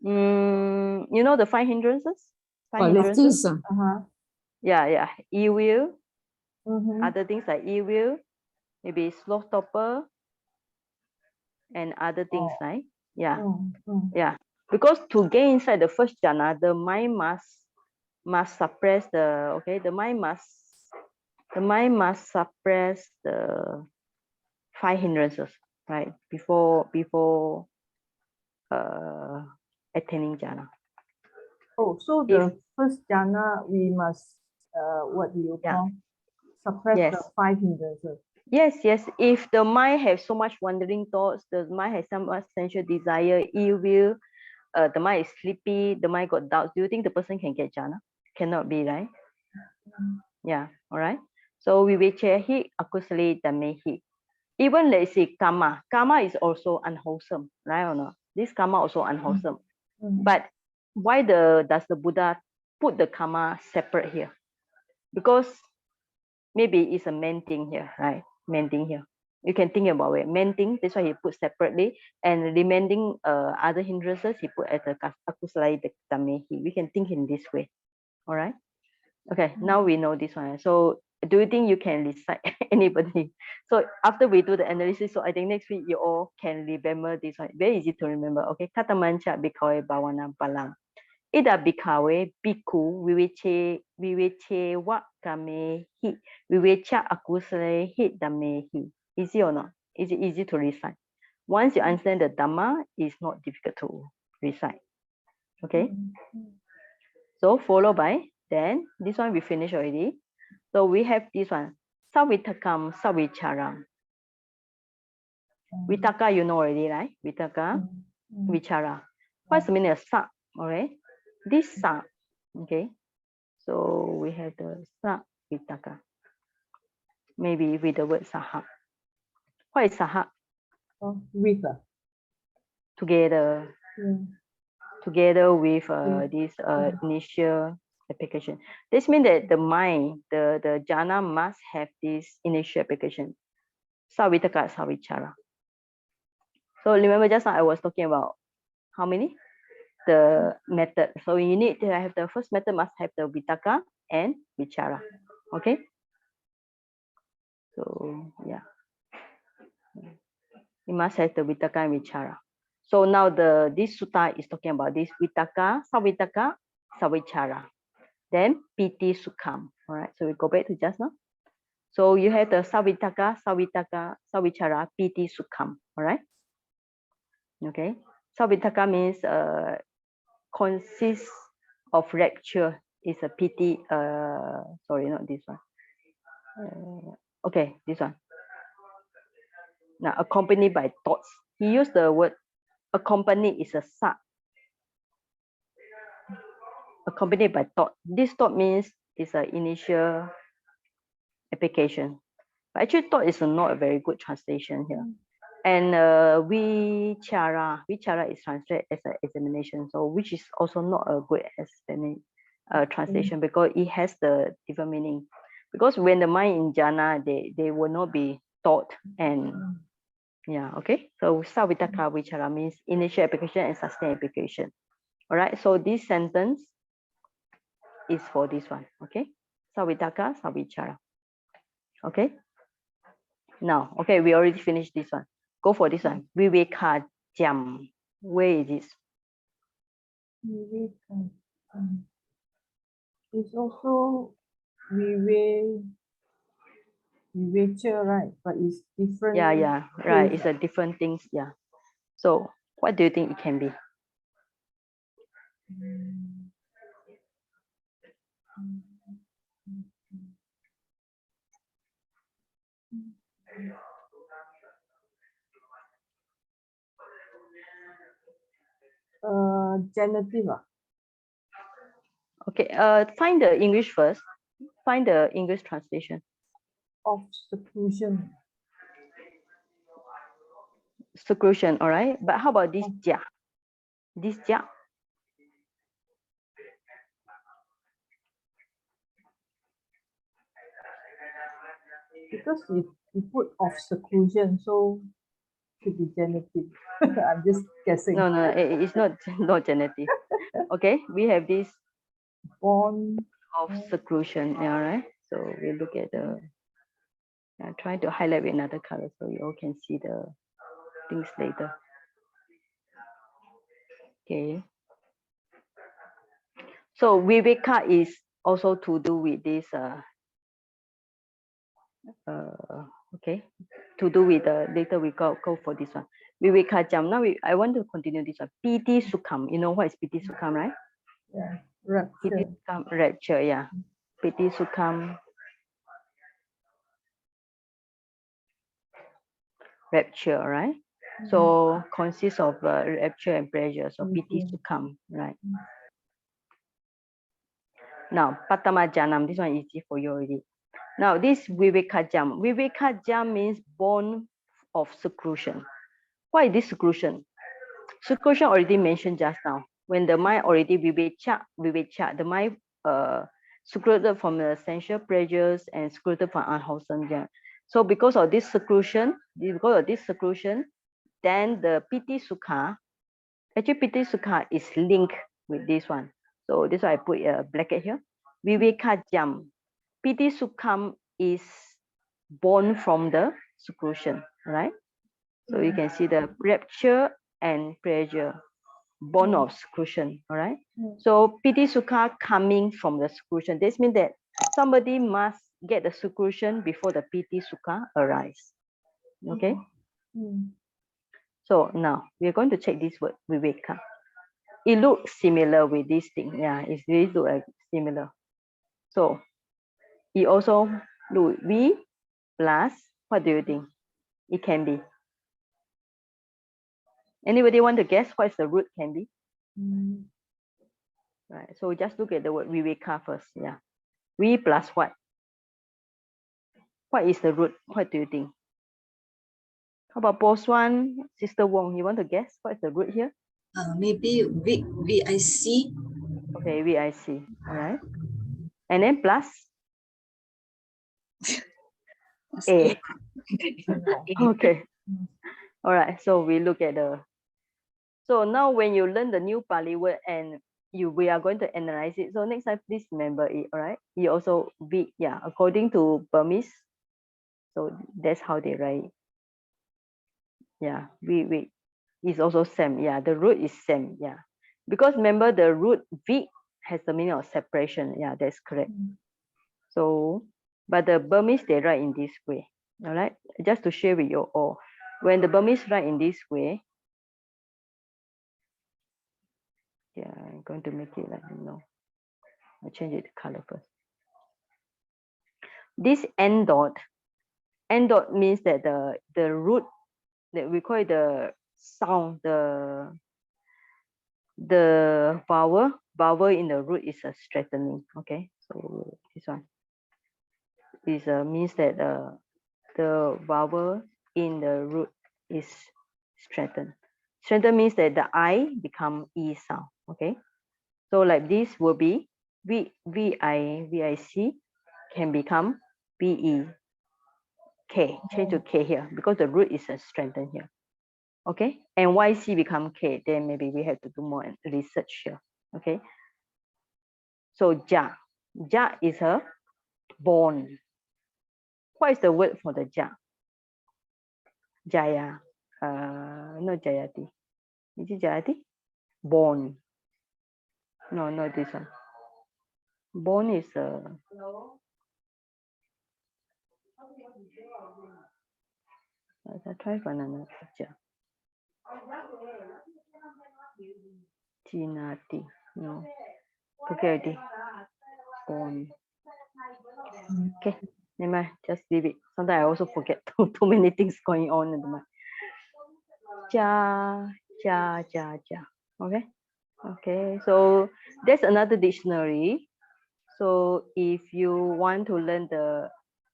You know the 5 hindrances? 5 Qualities. hindrances? Yeah. Evil. Mhm. Other things like evil, maybe slow stopper, and other things like, yeah. Because to get inside the first jhana, the mind must suppress the mind must suppress the 5 hindrances, right? Before attaining jhana. Oh, so the first jhana we must what do you call? Suppress the 5 hindrances. Yes. If the mind has so much wandering thoughts, the mind has so much sensual desire, ill will, the mind is sleepy, the mind got doubts, do you think the person can get jhana? Cannot be, right? Yeah, all right. So vivechehi akusale dhamehi. Even let's say karma is also unwholesome, right or not? This karma also unwholesome. But why does the Buddha put the karma separate here? Because maybe it's a main thing here, right? Main thing here. You can think about it. Main thing, that's why he put separately. And remaining other hindrances, he put as a akusala dhamehi. We can think in this way. All right. Okay, now we know this one. So do you think you can recite anybody? So after we do the analysis, so I think next week you all can remember this one. Very easy to remember. Okay, katamancha bikawe bawana balang. Ida bikawe biku viveche wa kamehi vivecha akusale hit damehi. Easy or not? Is it easy to recite? Once you understand the dhamma, it's not difficult to recite. Okay. So followed by, then this one we finished already. So we have this one, savitakam savicharam. Vitaka, you know already, right? Vitaka, vichara. What's the meaning of sa? All right. This sa, okay. So we have the sa vitaka. Maybe with the word saha. What is saha? With. Together. Together with this initial application. This means that the mind, the jhana must have this initial application. Savitaka, savichara. So remember just now I was talking about how many? The method. So you need to have the first method must have the vitaka and vichara. Okay. So yeah. You must have the vitaka and vichara. So now this sutta is talking about this vitaka, savichara. Then piti sukham. All right. So we go back to just now. So you have the savitaka, savichara, piti sukham. All right. Okay. Savitaka means consists of rapture. Is a piti. Sorry, not this one. Okay, this one. Now accompanied by thoughts. He used the word accompany is a sa. Accompanied by thought. This thought means it's an initial application. But actually thought is not a very good translation here. And vichara is translated as an examination, so which is also not a good translation because it has the different meaning. Because when the mind in jhana, they will not be thought and yeah, okay. So savitaka vichara means initial application and sustained application. All right. So this sentence is for this one. Okay. Savitaka, savichara. Okay. Now, okay, we already finished this one. Go for this one. Viveka jam. Where is this? It's also vivecha, right? But it's different. Yeah, right. It's a different things. Yeah. So what do you think it can be? Genitive. Okay. Find the English first. Find the English translation. Of seclusion. Seclusion. All right. But how about this ja? This ja. Because you put of seclusion, so should be genitive. I'm just guessing. No, it's not genitive. Okay, we have this Born of seclusion. All right. So we look at the. I'm trying to highlight with another color so you all can see the things later. Okay. So viveka is also to do with this. Okay, to do with later we go for this one. Viveka jam. Now I want to continue this one. Piti sukham. You know what is piti sukham, right? Yeah. Piti sukham, rapture. Yeah. Piti sukham. Rapture, right? So consists of rapture and pleasure. So piti sukham, right? Now patama janam. This one is easy for you already. Now this viveka jam. Viveka jam means born of seclusion. Why is this seclusion? Seclusion already mentioned just now. When the mind already vivecha, the mind secluded from the sensual pleasures and secluded from unwholesome. So because of this seclusion, then the piti sukha, actually piti sukha is linked with this one. So this is why I put a bracket here. Viveka jam. Piti sukham is born from the seclusion, right? So you can see the rapture and pleasure, born of seclusion. All right. So piti sukha coming from the seclusion. This means that somebody must get the seclusion before the piti sukha arise. Okay. So now we are going to check this word viveka. It looks similar with this thing. Yeah, it really look like similar. So it also look V plus. What do you think? It can be Anybody want to guess what is the root can be? Mm, Right. So just look at the word viveka first. Yeah. V plus what? What is the root? What do you think? How about Boswan, Sister Wong? You want to guess what is the root here? Maybe VIC. Okay, VIC. All right. And then plus A. Okay. All right. So we look at the. So now when you learn the new Pali word and we are going to analyze it. So next time, please remember it. All right. You also according to Burmese. So that's how they write. Yeah. We is also same. Yeah. The root is same. Yeah. Because remember the root V has the meaning of separation. Yeah, that's correct. So, but the Burmese they write in this way. All right. Just to share with you all, when the Burmese write in this way. Yeah, I'm going to make it like I'll change it to color first. This N dot means that the root that we call it the sound, the vowel in the root is a straightening. Okay, so this one is means that the vowel in the root is straightened. Straighten means that the I become E sound. Okay, so like this will be VIC can become BEK, change to K here because the root is strengthened here. Okay, and YC become K, then maybe we have to do more research here. Okay, so Ja is a born. What is the word for the Ja? Jaya, not Jayati. Is it Jayati? Born. No, not this one. Born is let's try for another Ja. Chinati. No. Okay, already. Born. Okay, never mind. Just leave it. Sometimes I also forget too many things going on in the mind. Ja. Okay. Okay. So there's another dictionary. So if you want to learn the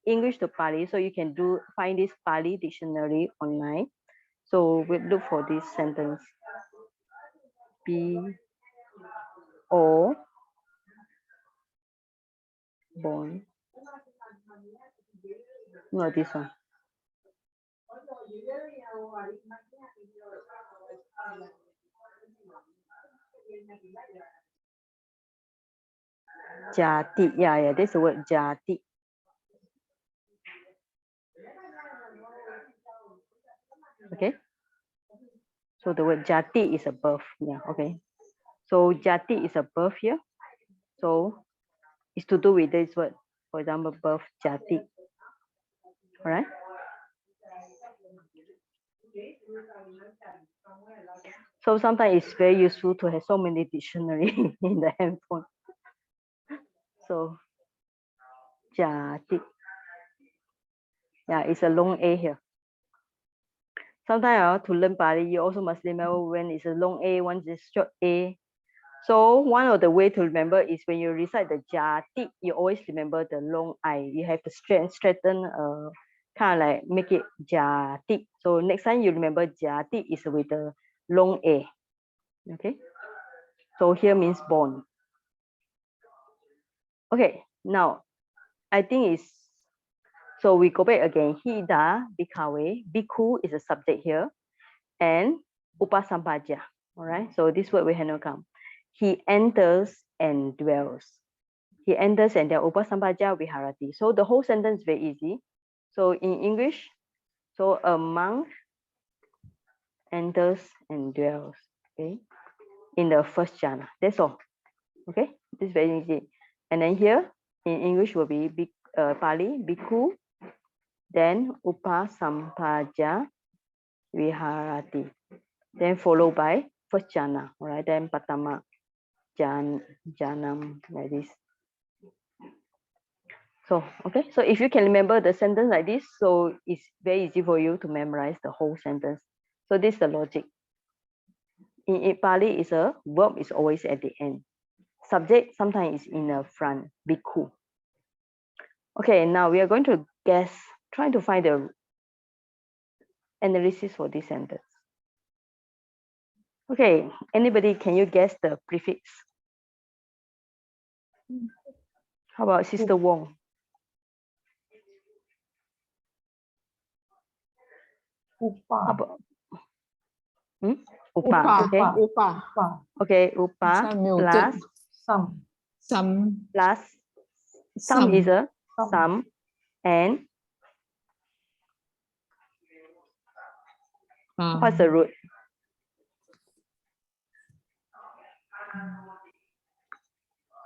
English to Pali, so you can find this Pali dictionary online. So we look for this sentence. Born. No, this one. Jati. Yeah, that's the word Jati. Okay. So the word Jati is a birth. Yeah, okay. So Jati is a birth here. So it's to do with this word. For example, birth Jati. All right. So sometimes it's very useful to have so many dictionary in the handphone. So Jati. Yeah, it's a long A here. Sometimes to learn Pali, you also must remember when it's a long A, when it's short A. So one of the way to remember is when you recite the Jati, you always remember the long I. You have to straighten, kind of like make it Jati. So next time you remember Jati is with the long A. Okay. So here means born. Okay. Now, I think it's so we go back again. Hida bikawe, biku is a subject here, and upasampaja. All right. So this word we have no come. He enters and dwells. He enters and there upasampaja viharati. So the whole sentence is very easy. So in English, so a monk enters and dwells. Okay. In the first jhana. That's all. Okay. This is very easy. And then here in English will be Pali bhikkhu, then upasampaja viharati, then followed by first jhana, all right, then patama jhanam, like this. So okay, so if you can remember the sentence like this, so it's very easy for you to memorize the whole sentence. So this is the logic. in Pali is a verb is always at the end. Subject sometimes is in the front, bhikkhu. Okay, now we are going to guess, trying to find the analysis for this sentence. Okay, anybody, can you guess the prefix? How about Sister Wong? Upa. How about, Upa, Upa. okay. Upa. Upa. Okay, Upa Some music. plus Some. Some. plus some is a Some. some and what's the root?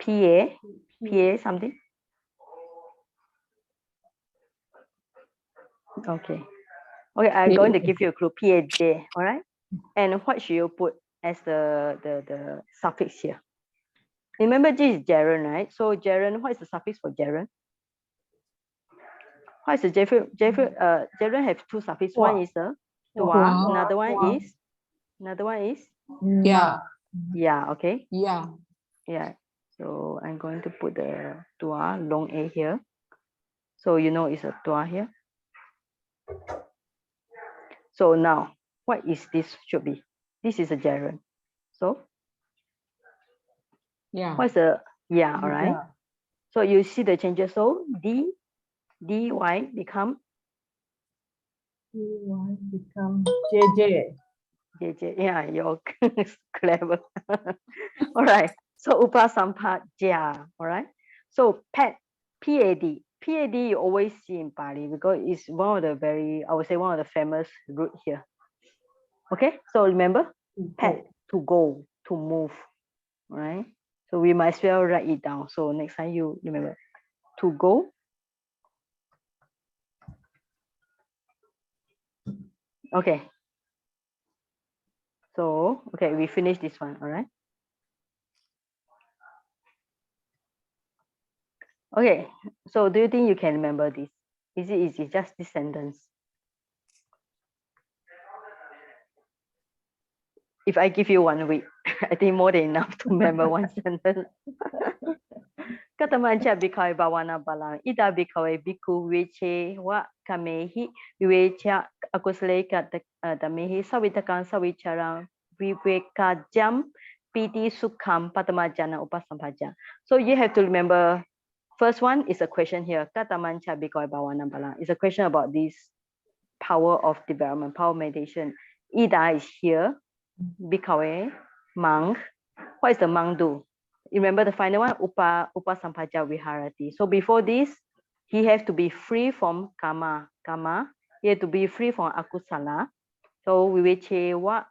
PA something? Okay. Okay, I'm going to give you a clue. PAJ, all right? And what should you put as the suffix here? Remember, this is Jaren, right? So Jaren, what is the suffix for Jaren? What is the Jaren have two suffix. Tua. One is the Tua. tua, another Tua. one is Yeah. yeah, okay? Yeah. Yeah. So I'm going to put the tua, long A here. So you know it's a tua here. So now, what is this should be? This is a gerund. So Yeah. what's the, yeah, all right. Yeah. So you see the changes. So dy become Dy become JJ. jj. Yeah, you're clever. All right. So upa sampa ja. All right. So pad, pad you always see in Pali because it's one of the very, I would say one of the famous root here. Okay. So remember, pad, to go, to move. All right. So we might as well write it down. So next time you remember to go. Okay. So, okay, we finish this one. All right. Okay. So do you think you can remember this? Is it easy? Just this sentence. If I give you 1 week, I think more than enough to remember one sentence. Katamancha bikawe bawana balang ida bikawe biku weche wa kamehi vivecha akusale katamehi savitakang savicharam vivekajam piti sukham patamajana upasampaja. So you have to remember, first one is a question here. Katamancha bikawe bawana balang is a question about this power of development, power meditation. Ida is here. Bikawe, monk. What is the monk do? Remember the final one, upasampaja viharati. So before this, he has to be free from karma. He has to be free from akusala. So viveche wa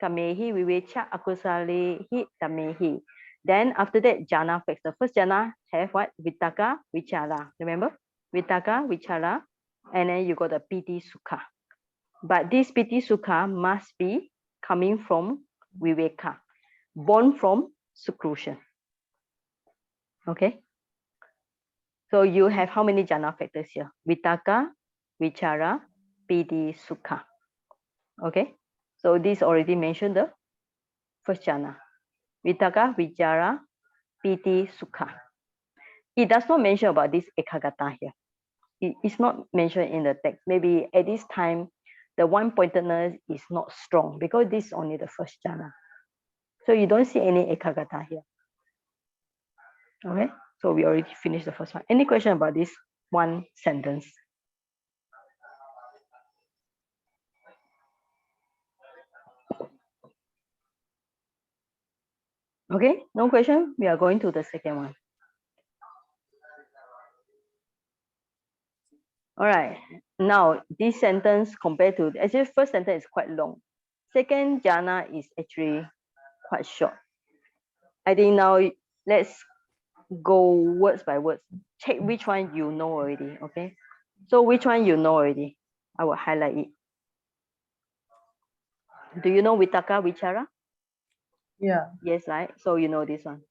kamehi, vivecha akusalehi tamehi. Then after that, jhana facts. The first jhana have what? Vitaka, vichara. Remember? Vitaka, vichara. And then you got the piti sukha. But this piti sukha must be coming from viveka, born from seclusion. Okay. So you have how many jhana factors here? Vitaka, vichara, piti, sukha. Okay. So this already mentioned the first jhana. Vitaka, vichara, piti, sukha. It does not mention about this ekagata here. It is not mentioned in the text. Maybe at this time, the one-pointedness is not strong because this is only the first jhana. So you don't see any ekagata here. Okay, so we already finished the first one. Any question about this one sentence? Okay, no question. We are going to the second one. All right, now this sentence compared to, actually first sentence is quite long. Second jhana is actually quite short. I think now let's go words by words. Check which one you know already, okay? So which one you know already? I will highlight it. Do you know Vitaka, Vichara? Yeah. Yes, right? So you know this one.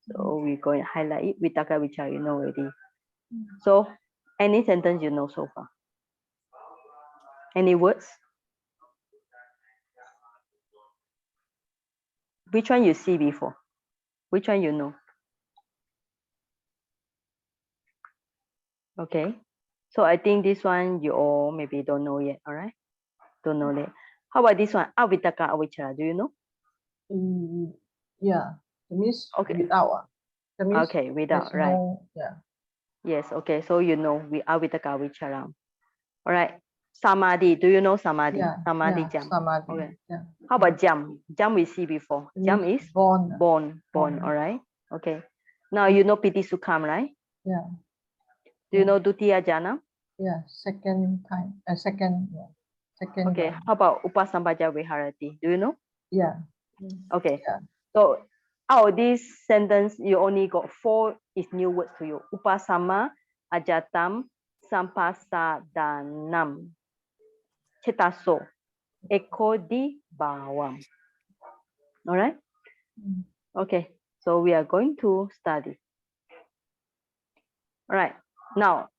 So we're going to highlight it. Vitaka, Vichara, you know already. So any sentence you know so far? Any words? Which one you see before? Which one you know? Okay. So I think this one you all maybe don't know yet, all right? Don't know yet. How about this one? Avitaka, avichara, do you know? Yeah, that means Okay. without. That means Okay, without, there's right. no, yeah. Yes, okay, so you know we avitaka avichara. All right. Samadhi, do you know samadhi? Yeah, Samadhi yeah, jam. samadhi. Okay. Yeah. How about jam? Jam we see before. It Jam means is born. born, Born. all right? Okay. Now you know piti sukham, right? Yeah, Do you Yeah. know dutiya jhana? yeah. Second time. Second. Yeah. Second. Okay. one. How about upasambaja viharati? Do you know? Yeah. Okay. Yeah. So out of this sentence, you only got 4 is new words to you. Upasama, ajatam, sampasadanam, chetaso, ekodi bawam. All right. Mm. Okay. So we are going to study. All right. Now,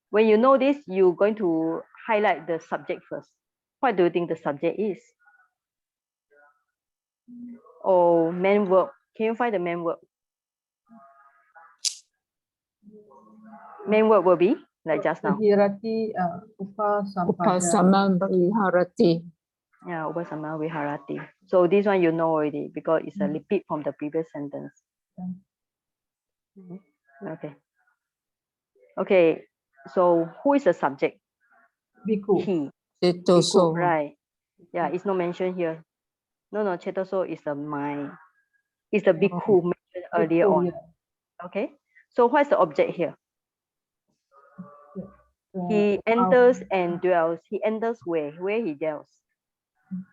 when you know this, you're going to highlight the subject first. What do you think the subject is? Oh, main verb. Can you find the main verb? Main word will be like just now. Virati, upasampada. Upasama viharati. Yeah, upasama viharati. So this one you know already because it's a repeat from the previous sentence. Okay. Okay. So who is the subject? Bhikkhu. He. Chetoso. Right. Yeah, it's not mentioned here. No, chetoso is the mind. It's the bhikkhu mentioned earlier Bhikkhu, on. yeah. Okay. So what's the object here? He Out. enters and dwells. He enters where? Where he dwells?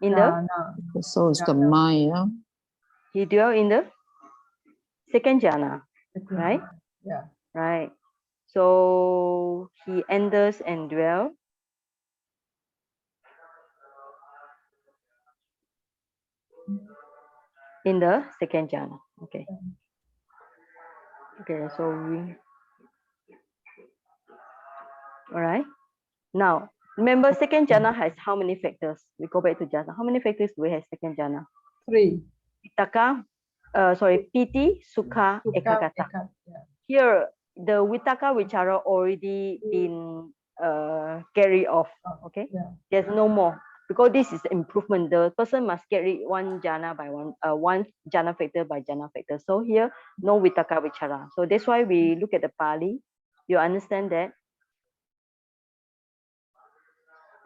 In the? Jhana. So it's the mind. Yeah? He dwells in the second jhana. Second. Right? Yeah. Right. So he enters and dwells in the second jhana. Okay. Okay, so all right. Now, remember second jhana has how many factors? We go back to jhana. How many factors do we have second jhana? 3. Vitaka, piti, sukha, ekagata. Yeah. Here, the vitaka vichara already been carried off. Okay, Yeah. there's no more because this is improvement. The person must carry one jhana by one jhana factor by jhana factor. So here, no vitaka vichara. So that's why we look at the Pali. You understand that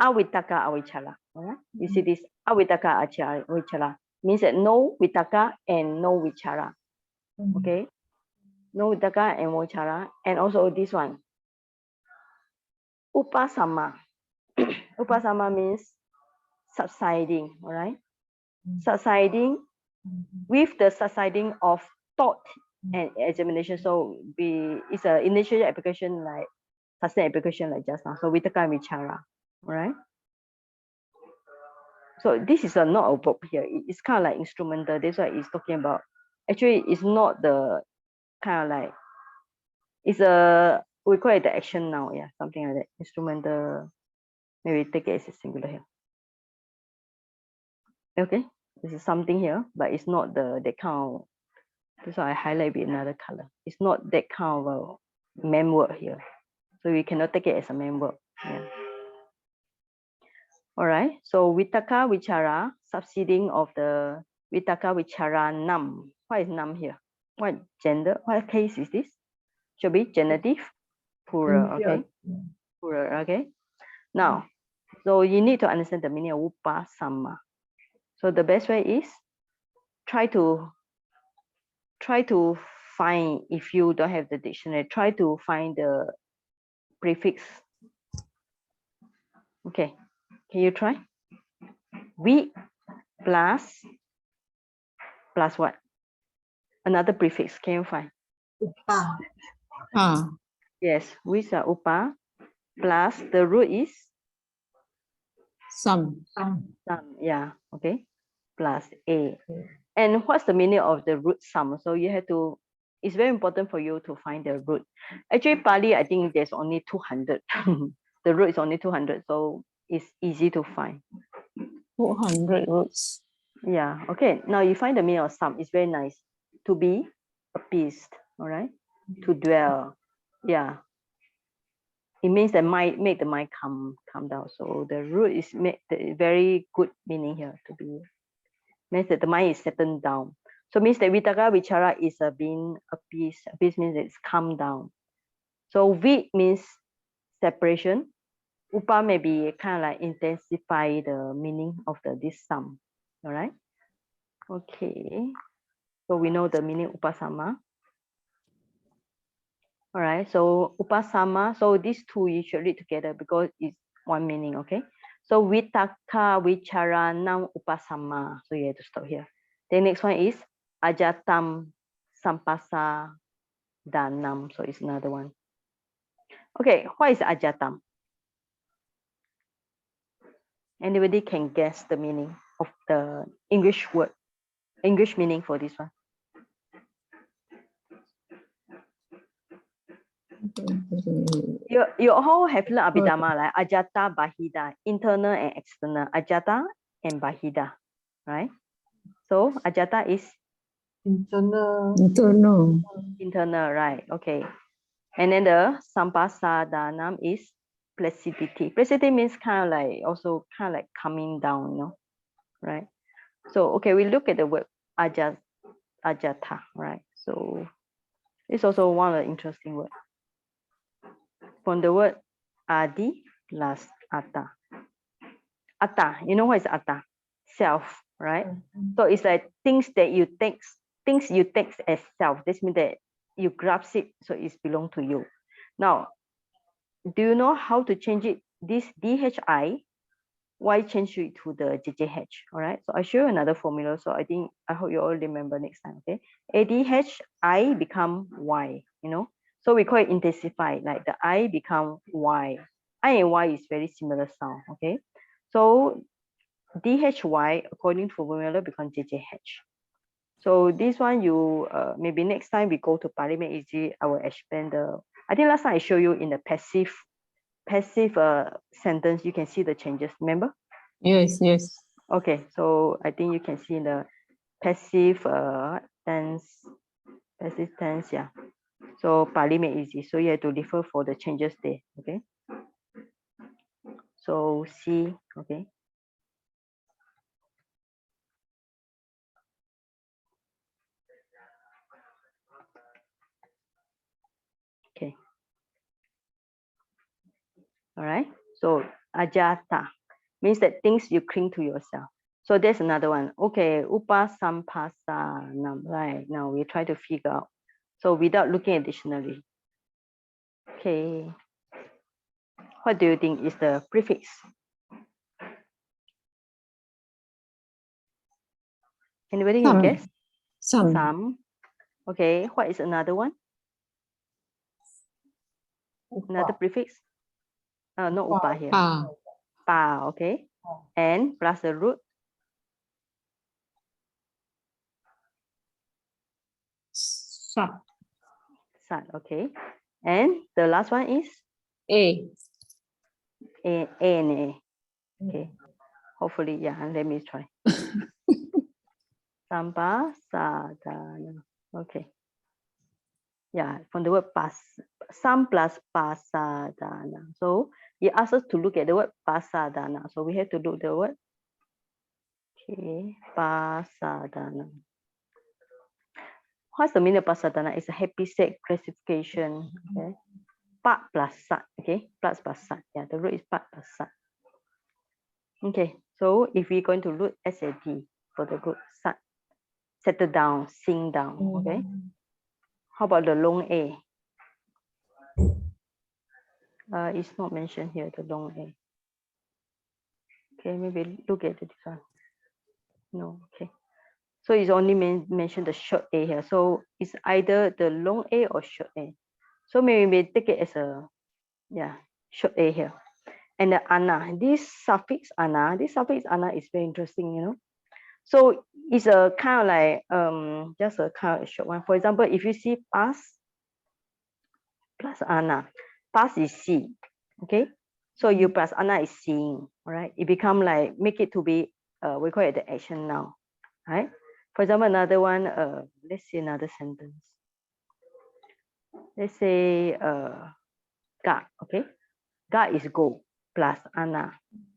avitaka avichara. Alright, you see this avitaka avichara means that no vitaka and no vichara. Okay, no vitaka and vichara, and also this one upasama. Upasama means subsiding, all right? Subsiding with the subsiding of thought and examination. So it's an initial application like sustained application like just now. So vitaka and vichara, all right? So this is not a verb here. It's kind of like instrumental. That's why it's talking about. Actually, it's not the kind of like, it's a, we call it the action now. Yeah, something like that. Instrumental, maybe take it as a singular here. Okay, this is something here, but it's not that kind of, that's why I highlight with another color. It's not that kind of a main word here. So we cannot take it as a main word. Yeah. All right, so vitaka vichara, subsiding of the vitaka vichara nam. What is nam here? What gender? What case is this? Should be genitive, plural, okay? Plural, okay? Now, so you need to understand the meaning of upasama. So the best way is try to find, if you don't have the dictionary, try to find the prefix. Okay, can you try? We plus what? Another prefix, can you find? Upa. Yes, with upa plus the root is Some. yeah, okay, plus a. And what's the meaning of the root sum? So you have to, it's very important for you to find the root. Actually, Pali, I think there's only 200. The root is only 200, so it's easy to find. 200 roots. Yeah, okay. Now you find the meaning of some. It's very nice. To be appeased, all right? To dwell. Yeah. It means that make the mind calm down. So the root is make the very good meaning here. To be means that the mind is settled down. So means that vitaka vichara is being appeased. Appeased means it's calm down. So vi means separation. Upa may be kind of like intensify the meaning of this sum. All right. Okay. So we know the meaning upasama. All right. So upasama. So these two you should read together because it's one meaning. Okay. So vitaka vichara nam upasama. So you have to stop here. The next one is ajatam sampasa danam. So it's another one. Okay. What is ajatam? Anybody can guess the meaning of the English word, English meaning for this one? You all have learned Abhidhamma, like Ajata, Bahida, internal and external. Ajata and Bahida, right? So Ajata is Internal. internal, right? Okay. And then the Sampasadanam is placidity. Placidity means kind of like also kind of like coming down, you know, right? So okay, we look at the word Ajata, right? So it's also one of the interesting words. From the word adi plus atta. Atta, you know what is atta? Self, right? So it's like things you take as self. This means that you grasp it, so it's belong to you. Now, do you know how to change it? This DHI, why change it to the JJH? All right. So I show you another formula. So I hope you all remember next time. Okay. ADHI become Y. You know. So we call it intensify. Like the I become Y. I and Y is very similar sound. Okay. So DHY according to formula become JJH. So this one you maybe next time we go to Parliament Easy, I will explain the. I think last time I show you in the passive sentence, you can see the changes. Remember? Yes. Okay, so I think you can see in the passive tense, yeah. So Parliament Easy. So you have to refer for the changes there. Okay. So see. Okay. Okay. All right. So ajata means that things you cling to yourself. So there's another one. Okay, upasampasanam. Right. Now we try to figure out. So without looking at dictionary. Okay. What do you think is the prefix? Anybody can guess? Some. Okay. What is another one? Another prefix? No upa here. Pa. Okay. And plus the root. Sat. Okay. And the last one is A. A and A. Okay. Hopefully, yeah. Let me try. Sampasadana. Okay. Yeah, from the word pas, sam plus pasadana. So it asks us to look at the word pasadana. So we have to look the word. Okay, pasadana. What's the meaning of pasadana? It's a happy set classification. Okay. Pa plus sat. Okay, plus sat. Yeah, the root is pa plus sat. Okay, so if we're going to look SAT for the root sat, settle down, sing down. Okay. How about the long A? It's not mentioned here, the long A. Okay, maybe look at this one. No, okay. So it's only mentioned the short A here. So it's either the long A or short A. So maybe we take it as a, yeah, short A here. And the ana, this suffix ana is very interesting, you know. So it's a kind of like, just a kind of short one. For example, if you see pas plus ana, pas is see, okay? So you plus ana is seeing, all right? It become like, make it to be, we call it the action now. right? For example, another one, let's see another sentence. Let's say ga, okay? Ga is go plus ana.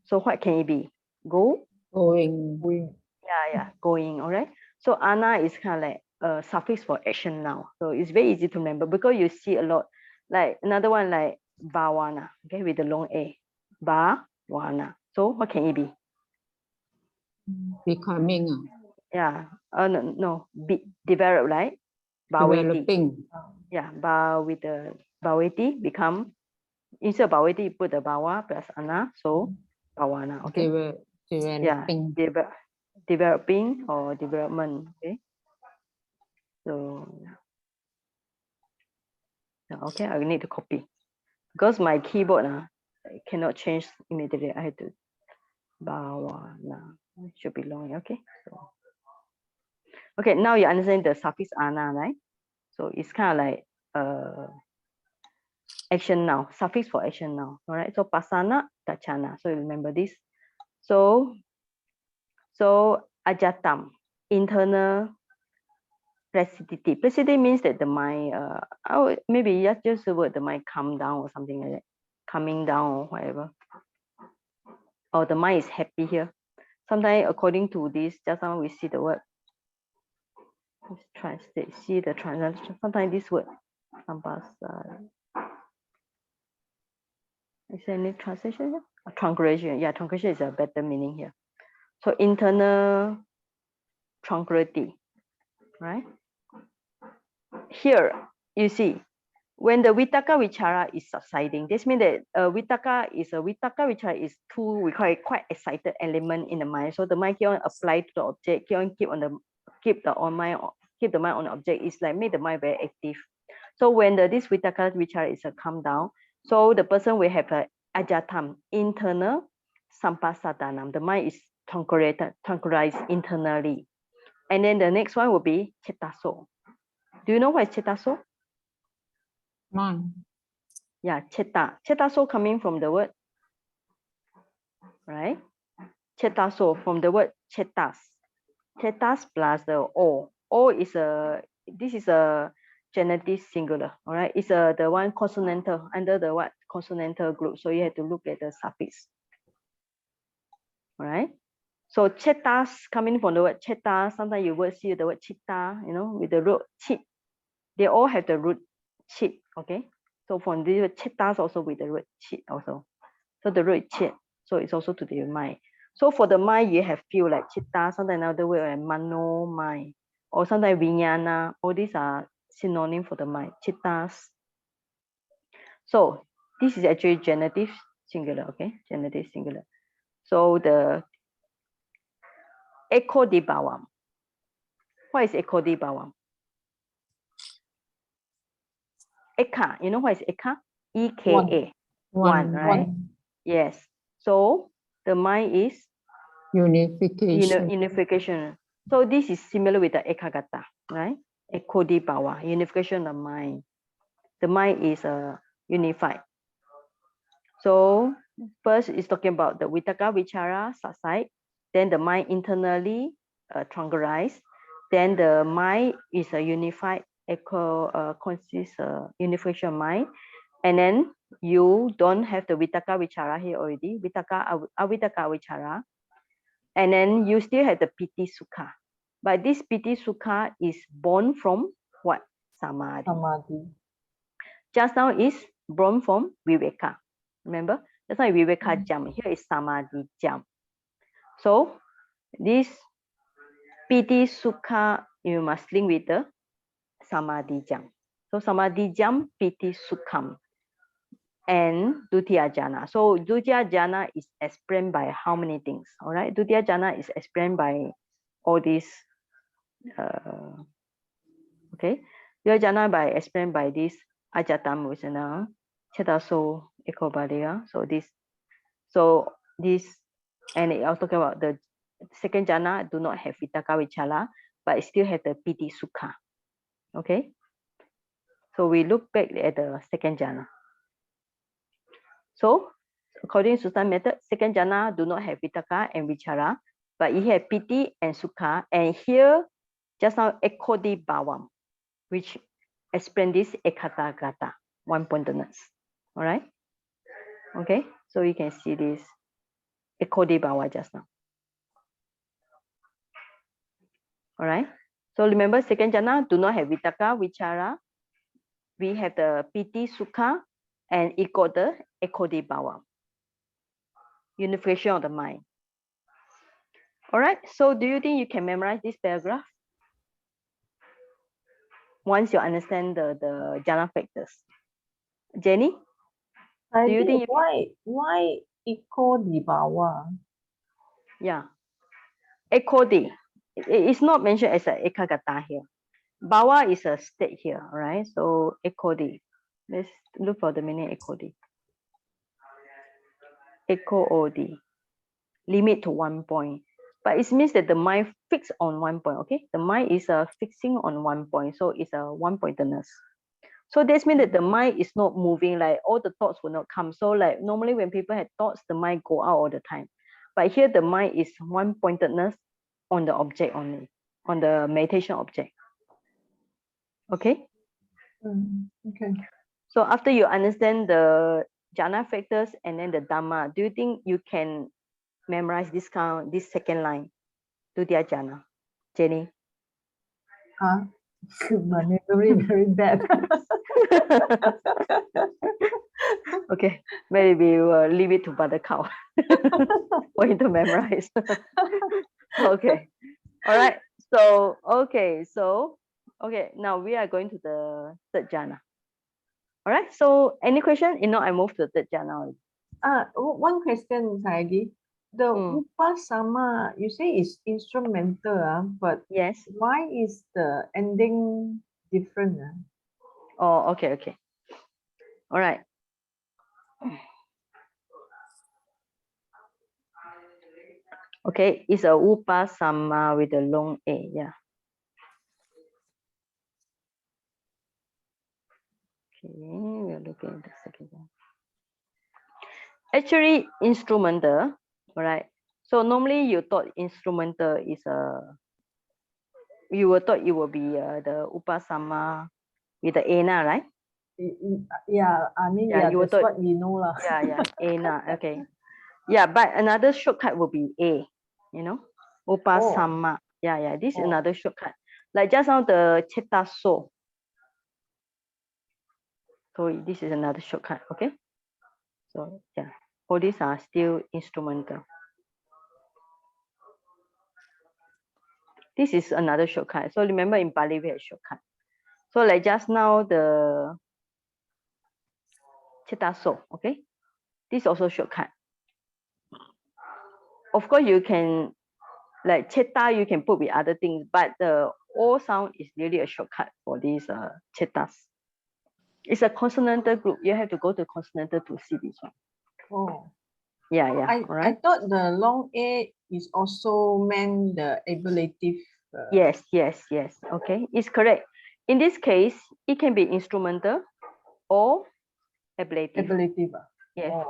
So what can it be? Go? Going. Going. Yeah, going, all right? So ana is kind of like a suffix for action now. So it's very easy to remember because you see a lot. Like another one like bawana, okay, with the long A. Bawana. So what can it be? Becoming. Yeah, no, develop, right? Baweti. Developing. Yeah, ba with the baweti become, instead of baweti, you put the bawa plus ana, so bawana, okay? Yeah, Developing. developing or development, okay? So, okay, I need to copy. Because my keyboard I cannot change immediately. I have to bawana. It should be long, okay? So, okay, now you understand the suffix ana, right? So it's kind of like action now, suffix for action now. All right. So pasana, dachana. So you remember this. So ajatam, internal placidity. Placidity means that the mind, maybe just the word the mind calm down or something like that, coming down or whatever. Or the mind is happy here. Sometimes according to this, just now we see the word. Let's translate. See the translation. Sometimes this word, sampasa. Is there any translation here? Translation. Yeah, translation is a better meaning here. So internal tranquility, right? Here you see when the vitaka vichara is subsiding, this means that vitaka vichara is two we call it quite excited element in the mind. So the mind keep on apply to the object, keep the mind on the object. It's like make the mind very active. So when this vitaka vichara is a calm down, so the person will have a ajatam, internal sampasadanam. The mind is tranquilized internally. And then the next one will be chetaso. Do you know what is chetaso? Mind. Yeah, cheta. Chetaso coming from the word, right? Chetaso from the word chetas. Chetas plus the o. O is this is a genitive singular, all right? It's the one consonantal under the what consonantal group. So you have to look at the suffix, all right? So chetas coming from the word cheta. Sometimes you will see the word chita, with the root chit. They all have the root chit, okay? So from the chetas also with the root chit also. So the root chit, so it's also to the mind. So for the mind, you have few like chitta, sometimes another word like mano, mind, or sometimes vijnana. All these are synonym for the mind, chittas. So this is actually genitive singular, okay? Genitive singular. So the ekodibawam. What is ekodibawam? Eka, you know what is eka? E-K-A. One, right? Yes. So the mind is Unification. unification. So this is similar with the ekagata, right? Ekodibawa, unification of mind. The mind is unified. So first is talking about the vitaka vichara subside, then the mind internally tranquilized, then the mind is a unified consists unification mind, and then you don't have the vitaka vichara here already, vitaka avitaka vichara, and then you still have the piti sukha. But this piti sukha is born from what? Samadhi. Samadhi. Just now is born from viveka. Remember? That's why viveka jam. Here is samadhi jam. So this piti sukha you must link with the samadhi jam. So samadhi jam piti sukham and dutiya jhana. So dutiya jhana is explained by how many things? All right, dutiya jhana is explained by all these. Okay, dutiya jhana by explained by this ajatam visana, chetaso ekobadiya. So this, and I was talking about the second jhana do not have vitaka vichara, but it still have the piti sukha. Okay, so we look back at the second jhana. So according to Sultan method, second jhana do not have vitaka and vichara, but it had piti and sukha. And here, just now, ekodi bawam, which explain this ekatagata, one-pointedness. All right? Okay, so you can see this ekodi bawa just now. All right, so remember second jhana do not have vitaka, vichara. We have the piti, sukha, and it got the ekodi bhawa, unification of the mind. All right, so do you think you can memorize this paragraph once you understand the jhana factors? Jenny, I do you think why eco dibawa? yeah, ekodi, it's not mentioned as a ekagata here. Bhawa is a state here, all right? So ekodi, let's look for the meaning ekodi. Eko-odi, limit to 1 point. But it means that the mind fixed on 1 point, okay? The mind is fixing on 1 point, so it's a one-pointedness. So this means that the mind is not moving, like all the thoughts will not come. So like normally when people have thoughts, the mind go out all the time. But here the mind is one-pointedness on the object only, on the meditation object. Okay? Okay. So after you understand the jhana factors and then the dhamma, do you think you can memorize this second line to the jhana? Jenny? My memory very bad. Okay, maybe we will leave it to Buttercow for him to memorize. Okay, all right. So okay, now we are going to the third jhana. All right. So any question? You know, I moved to the third jhana. One question, Sayagi. The upasama, you say is instrumental, but Yes. why is the ending different? Oh, okay. All right. Okay, it's a upasama with a long A, yeah. Okay, we're looking at the second one. Actually, instrumental, all right. So normally you thought instrumental is you would thought it will be the upasama with the ena, right? Yeah, I mean, Yeah, you that's thought, what we know lah. Yeah, ena, okay. Yeah, but another shortcut will be A, you know, upasama. Yeah, this is another shortcut. Like just now the chetaso. So this is another shortcut, okay? So yeah, all these are still instrumental. This is another shortcut. So remember in Pali we have shortcut. So like just now the chetaso, okay? This is also shortcut. Of course you can like cheta you can put with other things, but the O sound is really a shortcut for these chetas. It's a consonantal group. You have to go to consonantal to see this one. Oh. Yeah, I right. thought the long A is also meant the ablative. Yes. Okay, it's correct. In this case, it can be instrumental or ablative. Ablative. Yes.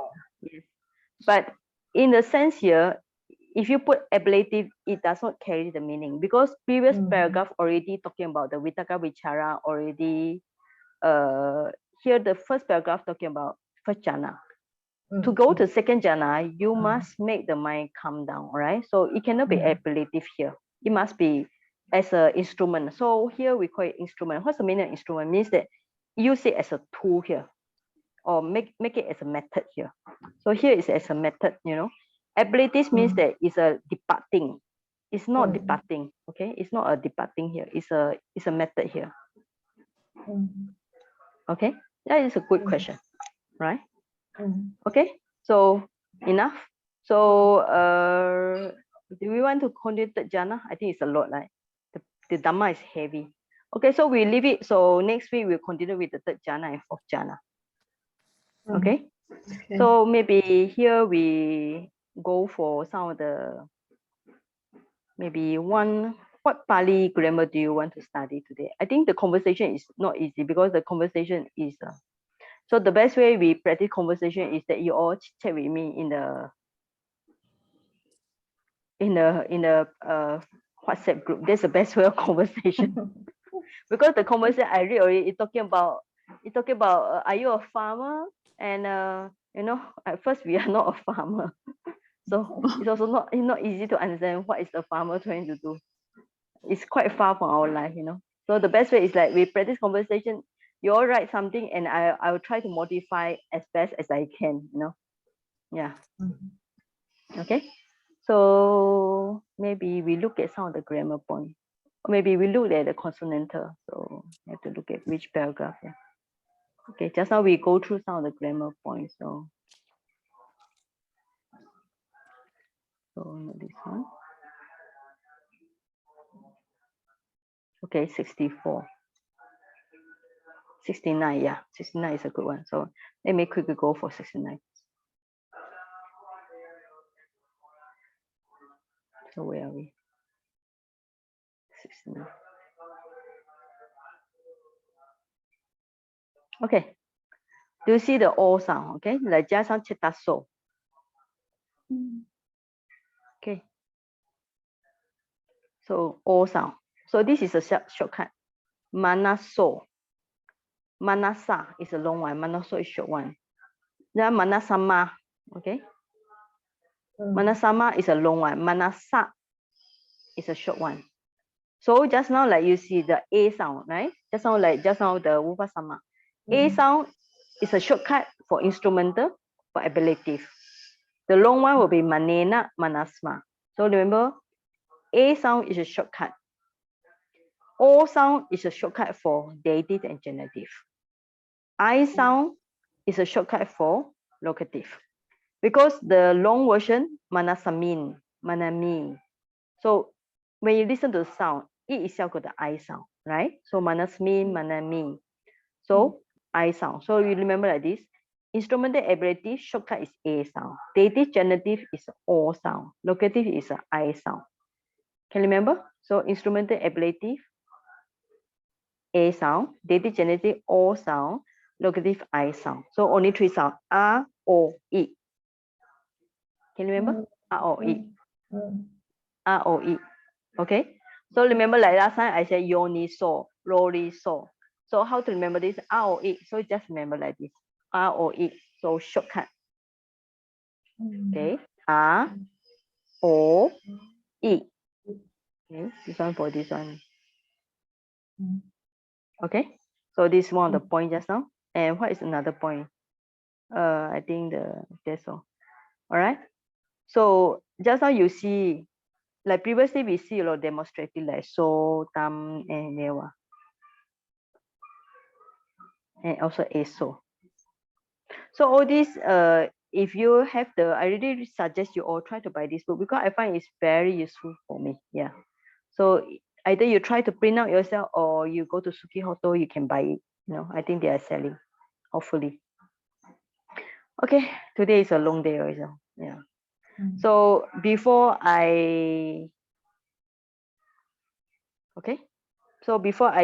But in the sense here, if you put ablative, it does not carry the meaning because previous paragraph already talking about the vitaka vichara already. Here the first paragraph talking about first jhana. To go to second jhana, you must make the mind calm down, right? So it cannot be ablative here. It must be as an instrument. So here we call it instrument. What's the meaning of instrument? Means that use it as a tool here, or make it as a method here. So here is as a method, you know. Ablative means that it's a departing. It's not departing, okay? It's not a departing here. It's a method here. Okay, that is a good question, right? Okay, so enough. So do we want to continue third jhana? I think it's a lot, right? The dhamma is heavy. Okay, so we leave it. So next week we'll continue with the third jhana and fourth jhana. Okay? So maybe here we go for some of the maybe what Pali grammar do you want to study today? I think the conversation is not easy because the conversation is so the best way we practice conversation is that you all chat with me in the in a WhatsApp group. That's the best way of conversation. Because the conversation I read already, it's talking about are you a farmer? And at first we are not a farmer. So it's also not easy to understand what is the farmer trying to do. It's quite far from our life, So the best way is like we practice conversation. You all write something and I will try to modify as best as I can, Yeah. Okay. So maybe we look at some of the grammar points. Or maybe we look at the consonantal. So you have to look at which paragraph. Yeah. Okay, just now we go through some of the grammar points. So this one. Okay, 64. 69, yeah. 69 is a good one. So let me quickly go for 69. So where are we? 69. Okay. Do you see the O sound? Okay, like just on chetaso. Okay. So O sound. So this is a shortcut. Manaso. Manasa is a long one. Manaso is short one. Then manasama. Okay. Manasama is a long one. Manasa is a short one. So just now, like you see the A sound, right? Just now the upasama. A sound is a shortcut for instrumental, for ablative. The long one will be manena, manasma. So remember, A sound is a shortcut. O sound is a shortcut for dative and genitive. I sound is a shortcut for locative. Because the long version, manasamin, manami. So when you listen to the sound, it itself got the I sound, right? So manasmin, manami. So I sound. So you remember like this. Instrumental ablative shortcut is A sound. Dative genitive is O sound. Locative is a I sound. Can you remember? So instrumental ablative A sound, dative genitive O sound, locative I sound. So only three sounds. R, O, E. Can you remember? R, O, E. R, O, E. Okay. So remember like last time I said yoni so, roli so. So how to remember this? R, O, E. So just remember like this. R, O, E. So shortcut. Okay. R, O, E. Okay. This one for this one. Okay. So this is one of the point just now. And what is another point? I think that's all. All right. So just now you see, like previously we see a lot of demonstrative like so, tam, and newa. And also eso. So all these, if you have I really suggest you all try to buy this book because I find it's very useful for me. Yeah. So either you try to print out yourself or you go to Suki Hoto, you can buy it. I think they are selling, hopefully. Okay, today is a long day also. Yeah. So before I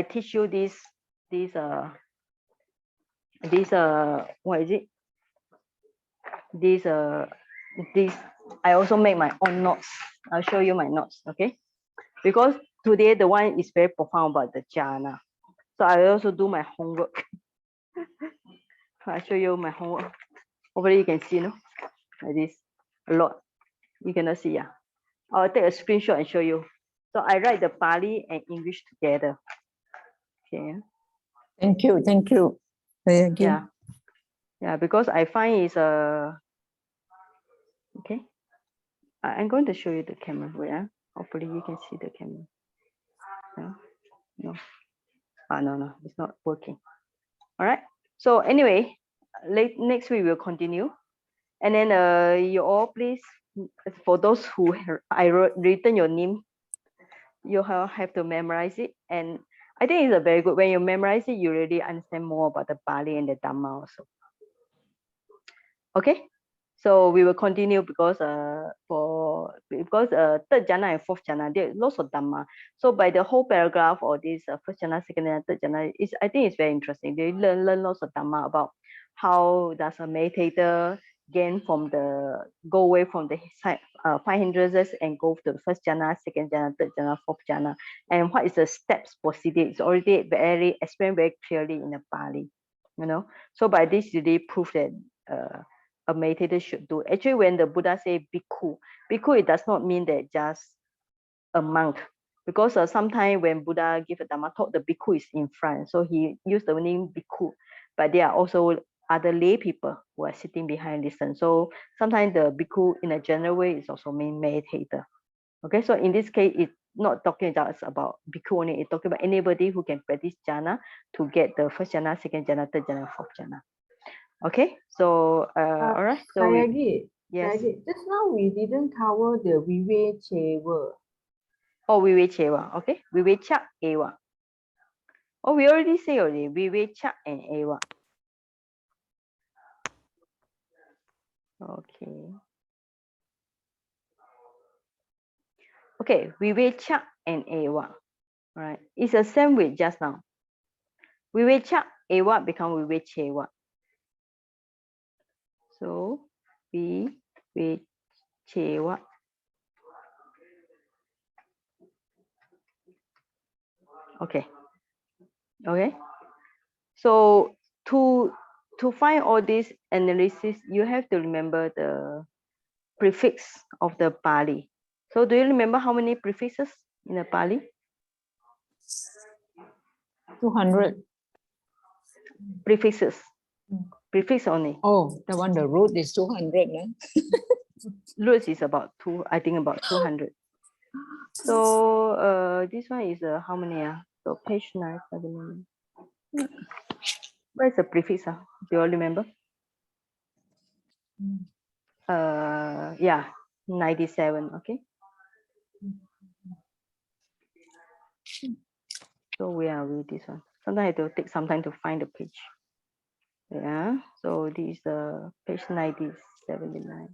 teach you this what is it? This I also make my own notes. I'll show you my notes, okay? Because today the one is very profound about the jhana. So I also do my homework. I'll show you my homework. Hopefully you can see, no? Like this. A lot. You cannot see, yeah. I'll take a screenshot and show you. So I write the Pali and English together. Okay. Thank you. Thank you. Yeah. Yeah, because I find it's okay. I'm going to show you the camera. Wait, hopefully you can see the camera. No. No, it's not working. All right. So anyway, next week we'll continue. And then you all please, for those who written your name, you have to memorize it. And I think it's a very good, when you memorize it, you really understand more about the Pali and the Dhamma also. Okay. So we will continue because third jhana and fourth jhana, there are lots of dhamma. So by the whole paragraph or this first jhana, second jhana, third jhana, I think it's very interesting. They learn lots of dhamma about how does a meditator gain from the, go away from the five hindrances and go to the first jhana, second jhana, third jhana, fourth jhana. And what is the steps procedure? It's already very explained very clearly in the Pali, you know. So by this, they prove that a meditator should do. Actually, when the Buddha say bhikkhu, bhikkhu, it does not mean that just a monk, because sometimes when Buddha give a Dhamma talk, the bhikkhu is in front, so he used the name bhikkhu, but there are also other lay people who are sitting behind listen. So sometimes the bhikkhu in a general way is also mean meditator. Okay, so in this case, it's not talking just about bhikkhu only, it's talking about anybody who can practice jhana to get the first jhana, second jhana, third jhana, fourth jhana. Okay, so all right, so yes. Just now we didn't cover the Vivechewa. Oh, Vivechewa, okay, Vivecha eva. Oh, we already say already, Vivecha and eva. Okay. Okay, Vivecha and eva. All right, it's the same with just now. Vivecha eva become Vivechewa. So Vivechewa. Okay. Okay. So to find all this analysis, you have to remember the prefix of the Pali. So do you remember how many prefixes in the Pali? 200. Prefixes. Prefix only. Oh, the one, the root is 200. Roots is about I think about 200. So this one is how many? So page 9. Where's the prefix? Do you all remember? Yeah, 97. Okay. So where are we? This one. Sometimes I have to take some time to find the page. Yeah. So this is page 79.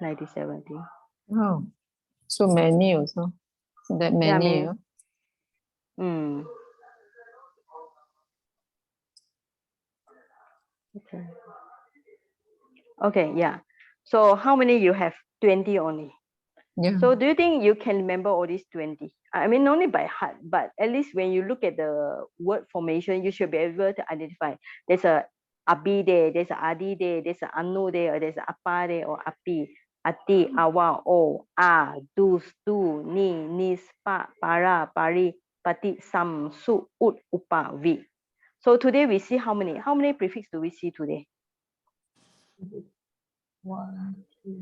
97, I think. Oh, so many also. That many. Yeah, I mean, yeah. Okay. Okay, yeah. So how many you have? 20 only. Yeah. So do you think you can remember all these 20? I mean, not only by heart, but at least when you look at the word formation, you should be able to identify. There's a abi there, there's a adi there, there's a anu there, or there's a apa there, or api, ati, awa, o, a, dus, du, ni, nis, pa, para, pari, pati, sam, su, ut, upa, vi. So today we see how many? How many prefix do we see today? 1, 2.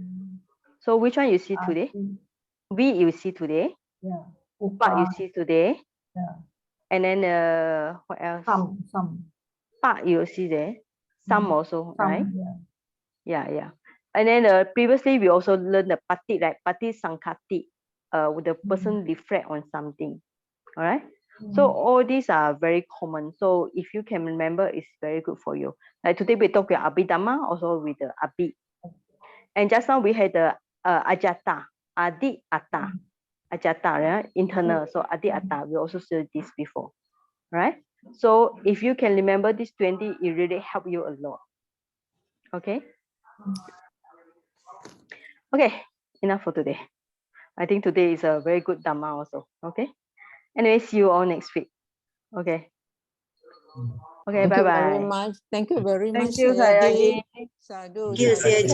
So which one you see today? Vi you see today. Yeah. Upa you see today. Yeah. And then what else? Some. Pa you see there. Some also, right? Yeah. And then previously we also learned the pati, like pati sankati. With the person reflect on something. All right. So all these are very common. So if you can remember, it's very good for you. Like today we talk about abhidhamma, also with the abhi. And just now we had the ajata, adi atta, ajata, right? Internal. So adi atta, we also said this before, right? So if you can remember this 20, it really help you a lot. Okay. Okay, enough for today. I think today is a very good Dhamma also. Okay. Anyway, see you all next week. Okay. Okay, Thank bye you bye. very much. Thank you very much. Thank you, Sayagi. Sadhu, Thank you, sadhu, Sayagi.